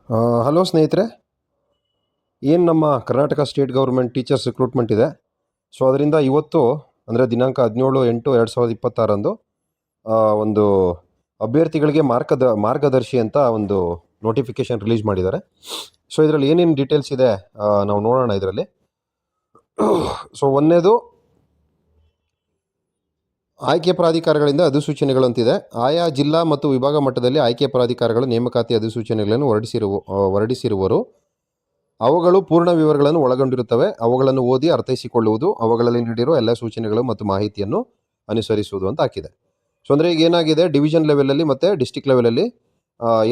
Hello ಸ್ನೇಹಿತರೆ. ಏನು ನಮ್ಮ Karnataka state government teachers recruitment ಇದೆ. ಸೊ ಅದರಿಂದ ಇವತ್ತು ಅಂದರೆ ದಿನಾಂಕ 17/8/2026 ಒಂದು ಅಭ್ಯರ್ಥಿಗಳಿಗೆ ಮಾರ್ಗದರ್ಶಿ ಅಂತ ಒಂದು ನೋಟಿಫಿಕೇಶನ್ ರಿಲೀಸ್ ಮಾಡಿದ್ದಾರೆ. ಸೊ ಇದರಲ್ಲಿ ಏನೇನು ಡೀಟೇಲ್ಸ್ ಇದೆ ನಾವು ನೋಡೋಣ ಇದರಲ್ಲಿ. ಸೊ ಒಂದನೇದು ಆಯ್ಕೆ ಪ್ರಾಧಿಕಾರಗಳಿಂದ ಅಧಿಸೂಚನೆಗಳು ಅಂತಿದೆ. ಆಯಾ ಜಿಲ್ಲಾ ಮತ್ತು ವಿಭಾಗ ಮಟ್ಟದಲ್ಲಿ ಆಯ್ಕೆ ಪ್ರಾಧಿಕಾರಗಳು ನೇಮಕಾತಿ ಅಧಿಸೂಚನೆಗಳನ್ನು ಹೊರಡಿಸಿರುವರು. ಅವುಗಳು ಪೂರ್ಣ ವಿವರಗಳನ್ನು ಒಳಗೊಂಡಿರುತ್ತವೆ. ಅವುಗಳನ್ನು ಓದಿ ಅರ್ಥೈಸಿಕೊಳ್ಳುವುದು, ಅವುಗಳಲ್ಲಿ ನೀಡಿರುವ ಎಲ್ಲ ಸೂಚನೆಗಳು ಮತ್ತು ಮಾಹಿತಿಯನ್ನು ಅನುಸರಿಸುವುದು ಅಂತ ಹಾಕಿದೆ. ಸೊ ಅಂದರೆ ಈಗ ಏನಾಗಿದೆ, ಡಿವಿಷನ್ ಲೆವೆಲಲ್ಲಿ ಮತ್ತು ಡಿಸ್ಟಿಕ್ ಲೆವೆಲಲ್ಲಿ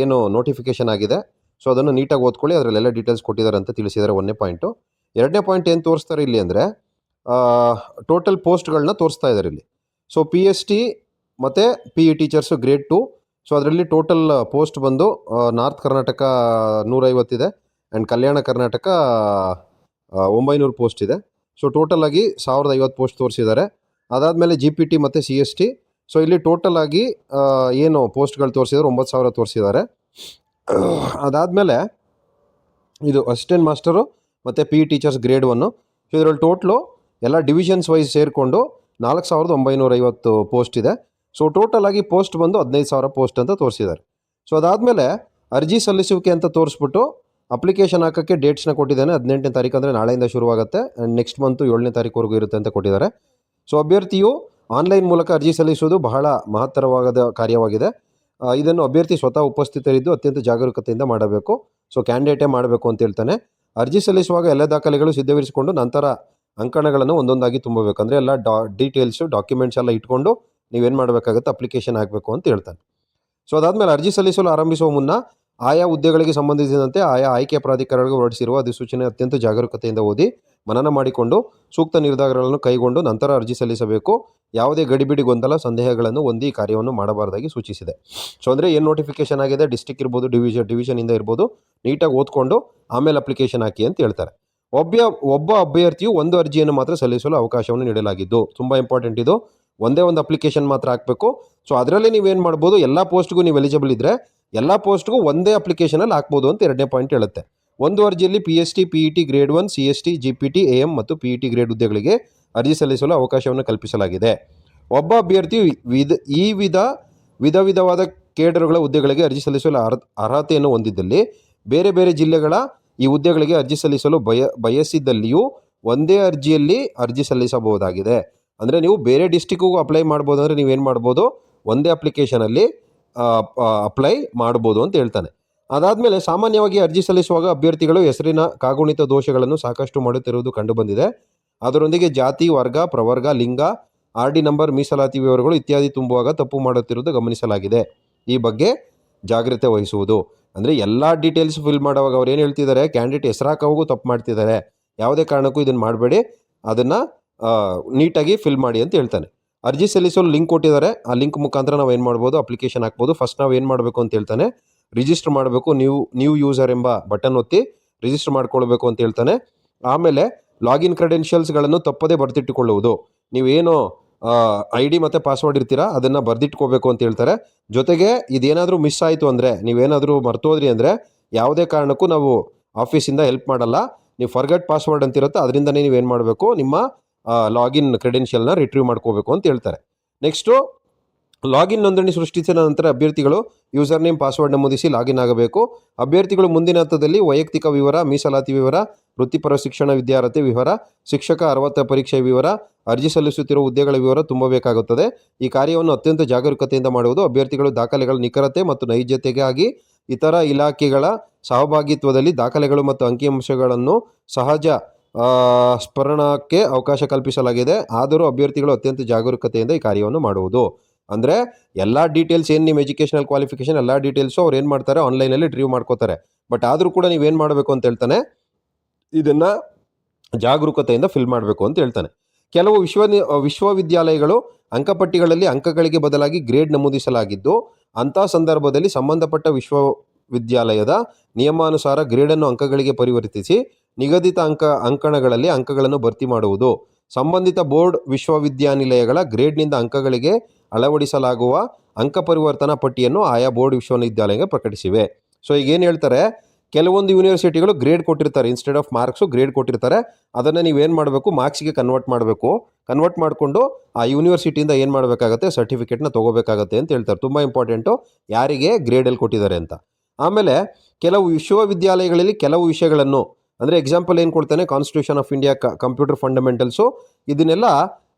ಏನು ನೋಟಿಫಿಕೇಶನ್ ಆಗಿದೆ. ಸೊ ಅದನ್ನು ನೀಟಾಗಿ ಓದ್ಕೊಳ್ಳಿ, ಅದರಲ್ಲೆಲ್ಲ ಡೀಟೇಲ್ಸ್ ಕೊಟ್ಟಿದ್ದಾರೆ ಅಂತ ತಿಳಿಸಿದ್ದಾರೆ. ಒಂದನೇ ಪಾಯಿಂಟು. ಎರಡನೇ ಪಾಯಿಂಟ್ ಏನು ತೋರಿಸ್ತಾರೆ ಇಲ್ಲಿ ಅಂದರೆ ಟೋಟಲ್ ಪೋಸ್ಟ್ಗಳನ್ನ ತೋರಿಸ್ತಾ ಇದ್ದಾರೆ ಇಲ್ಲಿ. ಸೊ PST ಮತ್ತು PE ಟೀಚರ್ಸು ಗ್ರೇಡ್ 2. ಸೊ ಅದರಲ್ಲಿ ಟೋಟಲ್ ಪೋಸ್ಟ್ ಬಂದು ನಾರ್ತ್ ಕರ್ನಾಟಕ 150 ಇದೆ ಆ್ಯಂಡ್ ಕಲ್ಯಾಣ ಕರ್ನಾಟಕ 900 ಪೋಸ್ಟ್ ಇದೆ. ಸೊ ಟೋಟಲ್ ಆಗಿ 1050 ಪೋಸ್ಟ್ ತೋರಿಸಿದ್ದಾರೆ. ಅದಾದಮೇಲೆ GPT ಮತ್ತು CST. ಸೊ ಇಲ್ಲಿ ಟೋಟಲ್ ಆಗಿ ಏನು ಪೋಸ್ಟ್ಗಳು ತೋರಿಸಿದ್ದಾರೆ 9000 ತೋರಿಸಿದ್ದಾರೆ. ಅದಾದಮೇಲೆ ಇದು ಅಸಿಸ್ಟೆಂಟ್ ಮಾಸ್ಟರು ಮತ್ತು PE ಟೀಚರ್ಸ್ ಗ್ರೇಡ್ 1. ಸೊ ಇದರಲ್ಲಿ ಟೋಟ್ಲು ಎಲ್ಲ ಡಿವಿಷನ್ಸ್ ವೈಸ್ ಸೇರಿಕೊಂಡು 4950 ಪೋಸ್ಟ್ ಇದೆ. ಸೊ ಟೋಟಲ್ ಆಗಿ ಪೋಸ್ಟ್ ಬಂದು 15000 ಪೋಸ್ಟ್ ಅಂತ ತೋರಿಸಿದ್ದಾರೆ. ಸೊ ಅದಾದಮೇಲೆ ಅರ್ಜಿ ಸಲ್ಲಿಸುವಿಕೆ ಅಂತ ತೋರಿಸ್ಬಿಟ್ಟು ಅಪ್ಲಿಕೇಶನ್ ಹಾಕೋಕ್ಕೆ ಡೇಟ್ಸ್ನ ಕೊಟ್ಟಿದ್ದಾನೆ. 18ನೇ ತಾರೀಕು ಅಂದರೆ ನಾಳೆಯಿಂದ ಶುರುವಾಗುತ್ತೆ ಆ್ಯಂಡ್ ನೆಕ್ಸ್ಟ್ ಮಂತು 7ನೇ ತಾರೀಕುವರೆಗೂ ಇರುತ್ತೆ ಅಂತ ಕೊಟ್ಟಿದ್ದಾರೆ. ಸೊ ಅಭ್ಯರ್ಥಿಯು ಆನ್ಲೈನ್ ಮೂಲಕ ಅರ್ಜಿ ಸಲ್ಲಿಸುವುದು ಬಹಳ ಮಹತ್ತರವಾದ ಕಾರ್ಯವಾಗಿದೆ. ಇದನ್ನು ಅಭ್ಯರ್ಥಿ ಸ್ವತಃ ಉಪಸ್ಥಿತರಿದ್ದು ಅತ್ಯಂತ ಜಾಗರೂಕತೆಯಿಂದ ಮಾಡಬೇಕು. ಸೊ ಕ್ಯಾಂಡಿಡೇಟೇ ಮಾಡಬೇಕು ಅಂತ ಹೇಳ್ತಾನೆ. ಅರ್ಜಿ ಸಲ್ಲಿಸುವಾಗ ಎಲ್ಲ ದಾಖಲೆಗಳು ಸಿದ್ಧವಿರಿಸಿಕೊಂಡು ನಂತರ ಅಂಕಣಗಳನ್ನು ಒಂದೊಂದಾಗಿ ತುಂಬಬೇಕು. ಅಂದರೆ ಎಲ್ಲ ಡೀಟೇಲ್ಸು ಡಾಕ್ಯುಮೆಂಟ್ಸ್ ಎಲ್ಲ ಇಟ್ಕೊಂಡು ನೀವೇನು ಮಾಡಬೇಕಾಗುತ್ತೆ, ಅಪ್ಲಿಕೇಶನ್ ಹಾಕಬೇಕು ಅಂತ ಹೇಳ್ತಾನೆ. ಸೊ ಅದಾದಮೇಲೆ ಅರ್ಜಿ ಸಲ್ಲಿಸಲು ಆರಂಭಿಸುವ ಮುನ್ನ ಆಯಾ ಹುದ್ದೆಗಳಿಗೆ ಸಂಬಂಧಿಸಿದಂತೆ ಆಯಾ ಆಯ್ಕೆ ಪ್ರಾಧಿಕಾರಗಳಿಗೆ ಹೊರಡಿಸಿರುವ ಅಧಿಸೂಚನೆ ಅತ್ಯಂತ ಜಾಗರೂಕತೆಯಿಂದ ಓದಿ ಮನನ ಮಾಡಿಕೊಂಡು ಸೂಕ್ತ ನಿರ್ಧಾರಗಳನ್ನು ಕೈಗೊಂಡು ನಂತರ ಅರ್ಜಿ ಸಲ್ಲಿಸಬೇಕು. ಯಾವುದೇ ಗಡಿಬಿಡಿ ಗೊಂದಲ ಸಂದೇಹಗಳನ್ನು ಹೊಂದಿ ಈ ಕಾರ್ಯವನ್ನು ಮಾಡಬಾರ್ದಾಗಿ ಸೂಚಿಸಿದೆ. ಸೊ ಅಂದರೆ ಏನು ನೋಟಿಫಿಕೇಶನ್ ಆಗಿದೆ, ಡಿಸ್ಟಿಕ್ ಇರ್ಬೋದು, ಡಿವಿಷನಿಂದ ಇರ್ಬೋದು, ನೀಟಾಗಿ ಓದ್ಕೊಂಡು ಆಮೇಲೆ ಅಪ್ಲಿಕೇಶನ್ ಹಾಕಿ ಅಂತ ಹೇಳ್ತಾರೆ. ಒಬ್ಬ ಅಭ್ಯರ್ಥಿಯು ಒಂದು ಅರ್ಜಿಯನ್ನು ಮಾತ್ರ ಸಲ್ಲಿಸಲು ಅವಕಾಶವನ್ನು ನೀಡಲಾಗಿದ್ದು, ತುಂಬ ಇಂಪಾರ್ಟೆಂಟ್ ಇದು. ಒಂದೇ ಒಂದು ಅಪ್ಲಿಕೇಶನ್ ಮಾತ್ರ ಹಾಕಬೇಕು. ಸೊ ಅದರಲ್ಲಿ ನೀವೇನು ಮಾಡ್ಬೋದು, ಎಲ್ಲ ಪೋಸ್ಟ್ಗೂ ನೀವು ಎಲಿಜಿಬಲ್ ಇದ್ದರೆ ಎಲ್ಲ ಪೋಸ್ಟ್ಗೂ ಒಂದೇ ಅಪ್ಲಿಕೇಶನಲ್ಲಿ ಹಾಕ್ಬೋದು ಅಂತ ಎರಡನೇ ಪಾಯಿಂಟ್ ಹೇಳುತ್ತೆ. ಒಂದು ಅರ್ಜಿಯಲ್ಲಿ PST PET grade 1, CST GPT AM ಮತ್ತು PET ಗ್ರೇಡ್ ಹುದ್ದೆಗಳಿಗೆ ಅರ್ಜಿ ಸಲ್ಲಿಸಲು ಅವಕಾಶವನ್ನು ಕಲ್ಪಿಸಲಾಗಿದೆ. ಒಬ್ಬ ಅಭ್ಯರ್ಥಿಯು ವಿಧ ವಿಧವಾದ ಕೇಡರ್ಗಳ ಹುದ್ದೆಗಳಿಗೆ ಅರ್ಜಿ ಸಲ್ಲಿಸಲು ಅರ್ಹತೆಯನ್ನು ಹೊಂದಿದ್ದಲ್ಲಿ ಬೇರೆ ಬೇರೆ ಜಿಲ್ಲೆಗಳ ಈ ಹುದ್ದೆಗಳಿಗೆ ಅರ್ಜಿ ಸಲ್ಲಿಸಲು ಬಯಸಿದ್ದಲ್ಲಿಯೂ ಒಂದೇ ಅರ್ಜಿಯಲ್ಲಿ ಅರ್ಜಿ ಸಲ್ಲಿಸಬಹುದಾಗಿದೆ. ಅಂದರೆ ನೀವು ಬೇರೆ ಡಿಸ್ಟಿಕ್ಕಿಗೂ ಅಪ್ಲೈ ಮಾಡ್ಬೋದು. ಅಂದರೆ ನೀವೇನು ಮಾಡ್ಬೋದು, ಒಂದೇ ಅಪ್ಲಿಕೇಶನಲ್ಲಿ ಅಪ್ಲೈ ಮಾಡ್ಬೋದು ಅಂತ ಹೇಳ್ತಾನೆ. ಅದಾದಮೇಲೆ ಸಾಮಾನ್ಯವಾಗಿ ಅರ್ಜಿ ಸಲ್ಲಿಸುವಾಗ ಅಭ್ಯರ್ಥಿಗಳು ಹೆಸರಿನ ಕಾಗುಣಿತ ದೋಷಗಳನ್ನು ಸಾಕಷ್ಟು ಮಾಡುತ್ತಿರುವುದು ಕಂಡುಬಂದಿದೆ. ಅದರೊಂದಿಗೆ ಜಾತಿ, ವರ್ಗ, ಪ್ರವರ್ಗ, ಲಿಂಗ, RD ನಂಬರ್, ಮೀಸಲಾತಿ ವಿವರಗಳು ಇತ್ಯಾದಿ ತುಂಬುವಾಗ ತಪ್ಪು ಮಾಡುತ್ತಿರುವುದು ಗಮನಿಸಲಾಗಿದೆ. ಈ ಬಗ್ಗೆ ಜಾಗ್ರತೆ ವಹಿಸುವುದು. ಅಂದರೆ ಎಲ್ಲ ಡೀಟೇಲ್ಸ್ ಫಿಲ್ ಮಾಡುವಾಗ ಅವ್ರು ಏನು ಹೇಳ್ತಿದ್ದಾರೆ, ಕ್ಯಾಂಡಿಡೇಟ್ ಹೆಸರು ಹಾಕೋವಾಗೂ ತಪ್ಪು ಮಾಡ್ತಿದ್ದಾರೆ. ಯಾವುದೇ ಕಾರಣಕ್ಕೂ ಇದನ್ನು ಮಾಡಬೇಡಿ, ಅದನ್ನು ನೀಟಾಗಿ ಫಿಲ್ ಮಾಡಿ ಅಂತ ಹೇಳ್ತಾನೆ. ಅರ್ಜಿ ಸಲ್ಲಿಸಲು ಲಿಂಕ್ ಕೊಟ್ಟಿದ್ದಾರೆ. ಆ ಲಿಂಕ್ ಮುಖಾಂತರ ನಾವು ಏನು ಮಾಡ್ಬೋದು, ಅಪ್ಲಿಕೇಶನ್ ಹಾಕ್ಬೋದು. ಫಸ್ಟ್ ನಾವು ಏನು ಮಾಡಬೇಕು ಅಂತ ಹೇಳ್ತಾನೆ, ರಿಜಿಸ್ಟರ್ ಮಾಡಬೇಕು. ನ್ಯೂ ಯೂಸರ್ ಎಂಬ ಬಟನ್ ಒತ್ತಿ ರಿಜಿಸ್ಟರ್ ಮಾಡ್ಕೊಳ್ಬೇಕು ಅಂತ ಹೇಳ್ತಾನೆ. ಆಮೇಲೆ ಲಾಗಿನ್ ಕ್ರೆಡೆನ್ಷಿಯಲ್ಸ್ಗಳನ್ನು ತಪ್ಪದೇ ಬರೆದಿಟ್ಟುಕೊಳ್ಳುವುದು. ನೀವೇನು ID ಮತ್ತು ಪಾಸ್ವರ್ಡ್ ಇರ್ತೀರಾ ಅದನ್ನು ಬರೆದಿಟ್ಕೋಬೇಕು ಅಂತ ಹೇಳ್ತಾರೆ. ಜೊತೆಗೆ ಇದೇನಾದರೂ ಮಿಸ್ ಆಯಿತು ಅಂದರೆ, ನೀವೇನಾದರೂ ಮರ್ತೋದ್ರಿ ಅಂದರೆ ಯಾವುದೇ ಕಾರಣಕ್ಕೂ ನಾವು ಆಫೀಸಿಂದ ಹೆಲ್ಪ್ ಮಾಡಲ್ಲ. ನೀವು ಫರ್ಗಟ್ ಪಾಸ್ವರ್ಡ್ ಅಂತಿರುತ್ತೆ, ಅದರಿಂದನೇ ನೀವೇನು ಮಾಡಬೇಕು, ನಿಮ್ಮ ಲಾಗಿನ್ ಕ್ರೆಡೆನ್ಷಿಯಲ್ನ ರಿಟ್ರೀವ್ ಮಾಡ್ಕೋಬೇಕು ಅಂತ ಹೇಳ್ತಾರೆ. ನೆಕ್ಸ್ಟು ಲಾಗಿನ್ ನೋಂದಣಿ ಸೃಷ್ಟಿಸಿದ ನಂತರ ಅಭ್ಯರ್ಥಿಗಳು ಯೂಸರ್ ನೇಮ್ ಪಾಸ್ವರ್ಡ್ ನಮೂದಿಸಿ ಲಾಗಿನ್ ಆಗಬೇಕು. ಅಭ್ಯರ್ಥಿಗಳು ಮುಂದಿನ ಹಂತದಲ್ಲಿ ವೈಯಕ್ತಿಕ ವಿವರ, ಮೀಸಲಾತಿ ವಿವರ, ವೃತ್ತಿಪರ ಶಿಕ್ಷಣ ವಿದ್ಯಾರ್ಹತೆ ವಿವರ, ಶಿಕ್ಷಕ ಅರ್ಹತಾ ಪರೀಕ್ಷೆ ವಿವರ, ಅರ್ಜಿ ಸಲ್ಲಿಸುತ್ತಿರುವ ಹುದ್ದೆಗಳ ವಿವರ ತುಂಬಬೇಕಾಗುತ್ತದೆ. ಈ ಕಾರ್ಯವನ್ನು ಅತ್ಯಂತ ಜಾಗರೂಕತೆಯಿಂದ ಮಾಡುವುದು. ಅಭ್ಯರ್ಥಿಗಳು ದಾಖಲೆಗಳ ನಿಖರತೆ ಮತ್ತು ನೈಜತೆಗಾಗಿ ಇತರ ಇಲಾಖೆಗಳ ಸಹಭಾಗಿತ್ವದಲ್ಲಿ ದಾಖಲೆಗಳು ಮತ್ತು ಅಂಕಿಅಂಶಗಳನ್ನು ಸಹಜ ಸ್ಮರಣಕ್ಕೆ ಅವಕಾಶ ಕಲ್ಪಿಸಲಾಗಿದೆ. ಆದರೂ ಅಭ್ಯರ್ಥಿಗಳು ಅತ್ಯಂತ ಜಾಗರೂಕತೆಯಿಂದ ಈ ಕಾರ್ಯವನ್ನು ಮಾಡುವುದು. ಅಂದರೆ ಎಲ್ಲ ಡೀಟೇಲ್ಸ್ ಏನು ನಿಮ್ಮ ಎಜುಕೇಷನಲ್ ಕ್ವಾಲಿಫಿಕೇಷನ್ ಎಲ್ಲ ಡೀಟೇಲ್ಸು ಅವ್ರು ಏನು ಮಾಡ್ತಾರೆ, ಆನ್ಲೈನಲ್ಲಿ ರಿಟ್ರೀವ್ ಮಾಡ್ಕೋತಾರೆ. ಬಟ್ ಆದರೂ ಕೂಡ ನೀವೇನು ಮಾಡಬೇಕು ಅಂತ ಹೇಳ್ತಾನೆ, ಇದನ್ನು ಜಾಗರೂಕತೆಯಿಂದ ಫಿಲ್ ಮಾಡಬೇಕು ಅಂತ ಹೇಳ್ತಾನೆ. ಕೆಲವು ವಿಶ್ವವಿದ್ಯಾಲಯಗಳು ಅಂಕಪಟ್ಟಿಗಳಲ್ಲಿ ಅಂಕಗಳಿಗೆ ಬದಲಾಗಿ ಗ್ರೇಡ್ ನಮೂದಿಸಲಾಗಿದ್ದು, ಅಂಥ ಸಂದರ್ಭದಲ್ಲಿ ಸಂಬಂಧಪಟ್ಟ ವಿಶ್ವವಿದ್ಯಾಲಯದ ನಿಯಮಾನುಸಾರ ಗ್ರೇಡನ್ನು ಅಂಕಗಳಿಗೆ ಪರಿವರ್ತಿಸಿ ನಿಗದಿತ ಅಂಕಣಗಳಲ್ಲಿ ಅಂಕಗಳನ್ನು ಭರ್ತಿ ಮಾಡುವುದು. ಸಂಬಂಧಿತ ಬೋರ್ಡ್ ವಿಶ್ವವಿದ್ಯಾನಿಲಯಗಳ ಗ್ರೇಡ್ನಿಂದ ಅಂಕಗಳಿಗೆ ಅಳವಡಿಸಲಾಗುವ ಅಂಕ ಪರಿವರ್ತನಾ ಪಟ್ಟಿಯನ್ನು ಆಯಾ ಬೋರ್ಡ್ ವಿಶ್ವವಿದ್ಯಾಲಯಕ್ಕೆ ಪ್ರಕಟಿಸಿವೆ. ಸೊ ಈಗ ಏನು ಹೇಳ್ತಾರೆ, ಕೆಲವೊಂದು ಯೂನಿವರ್ಸಿಟಿಗಳು ಗ್ರೇಡ್ ಕೊಟ್ಟಿರ್ತಾರೆ, ಇನ್ಸ್ಟೆಡ್ ಆಫ್ ಮಾರ್ಕ್ಸು ಗ್ರೇಡ್ ಕೊಟ್ಟಿರ್ತಾರೆ. ಅದನ್ನು ನೀವೇನು ಮಾಡಬೇಕು, ಮಾರ್ಕ್ಸಿಗೆ ಕನ್ವರ್ಟ್ ಮಾಡಬೇಕು. ಕನ್ವರ್ಟ್ ಮಾಡಿಕೊಂಡು ಆ ಯೂನಿವರ್ಸಿಟಿಯಿಂದ ಏನು ಮಾಡಬೇಕಾಗತ್ತೆ, ಸರ್ಟಿಫಿಕೇಟ್ನ ತೊಗೋಬೇಕಾಗತ್ತೆ ಅಂತ ಹೇಳ್ತಾರೆ. ತುಂಬ ಇಂಪಾರ್ಟೆಂಟು ಯಾರಿಗೆ ಗ್ರೇಡಲ್ಲಿ ಕೊಟ್ಟಿದ್ದಾರೆ ಅಂತ. ಆಮೇಲೆ ಕೆಲವು ವಿಶ್ವವಿದ್ಯಾಲಯಗಳಲ್ಲಿ ಕೆಲವು ವಿಷಯಗಳನ್ನು, ಅಂದರೆ ಎಕ್ಸಾಂಪಲ್ ಏನು ಕೊಡ್ತಾನೆ, constitution of India, computer fundamentals, ಇದನ್ನೆಲ್ಲ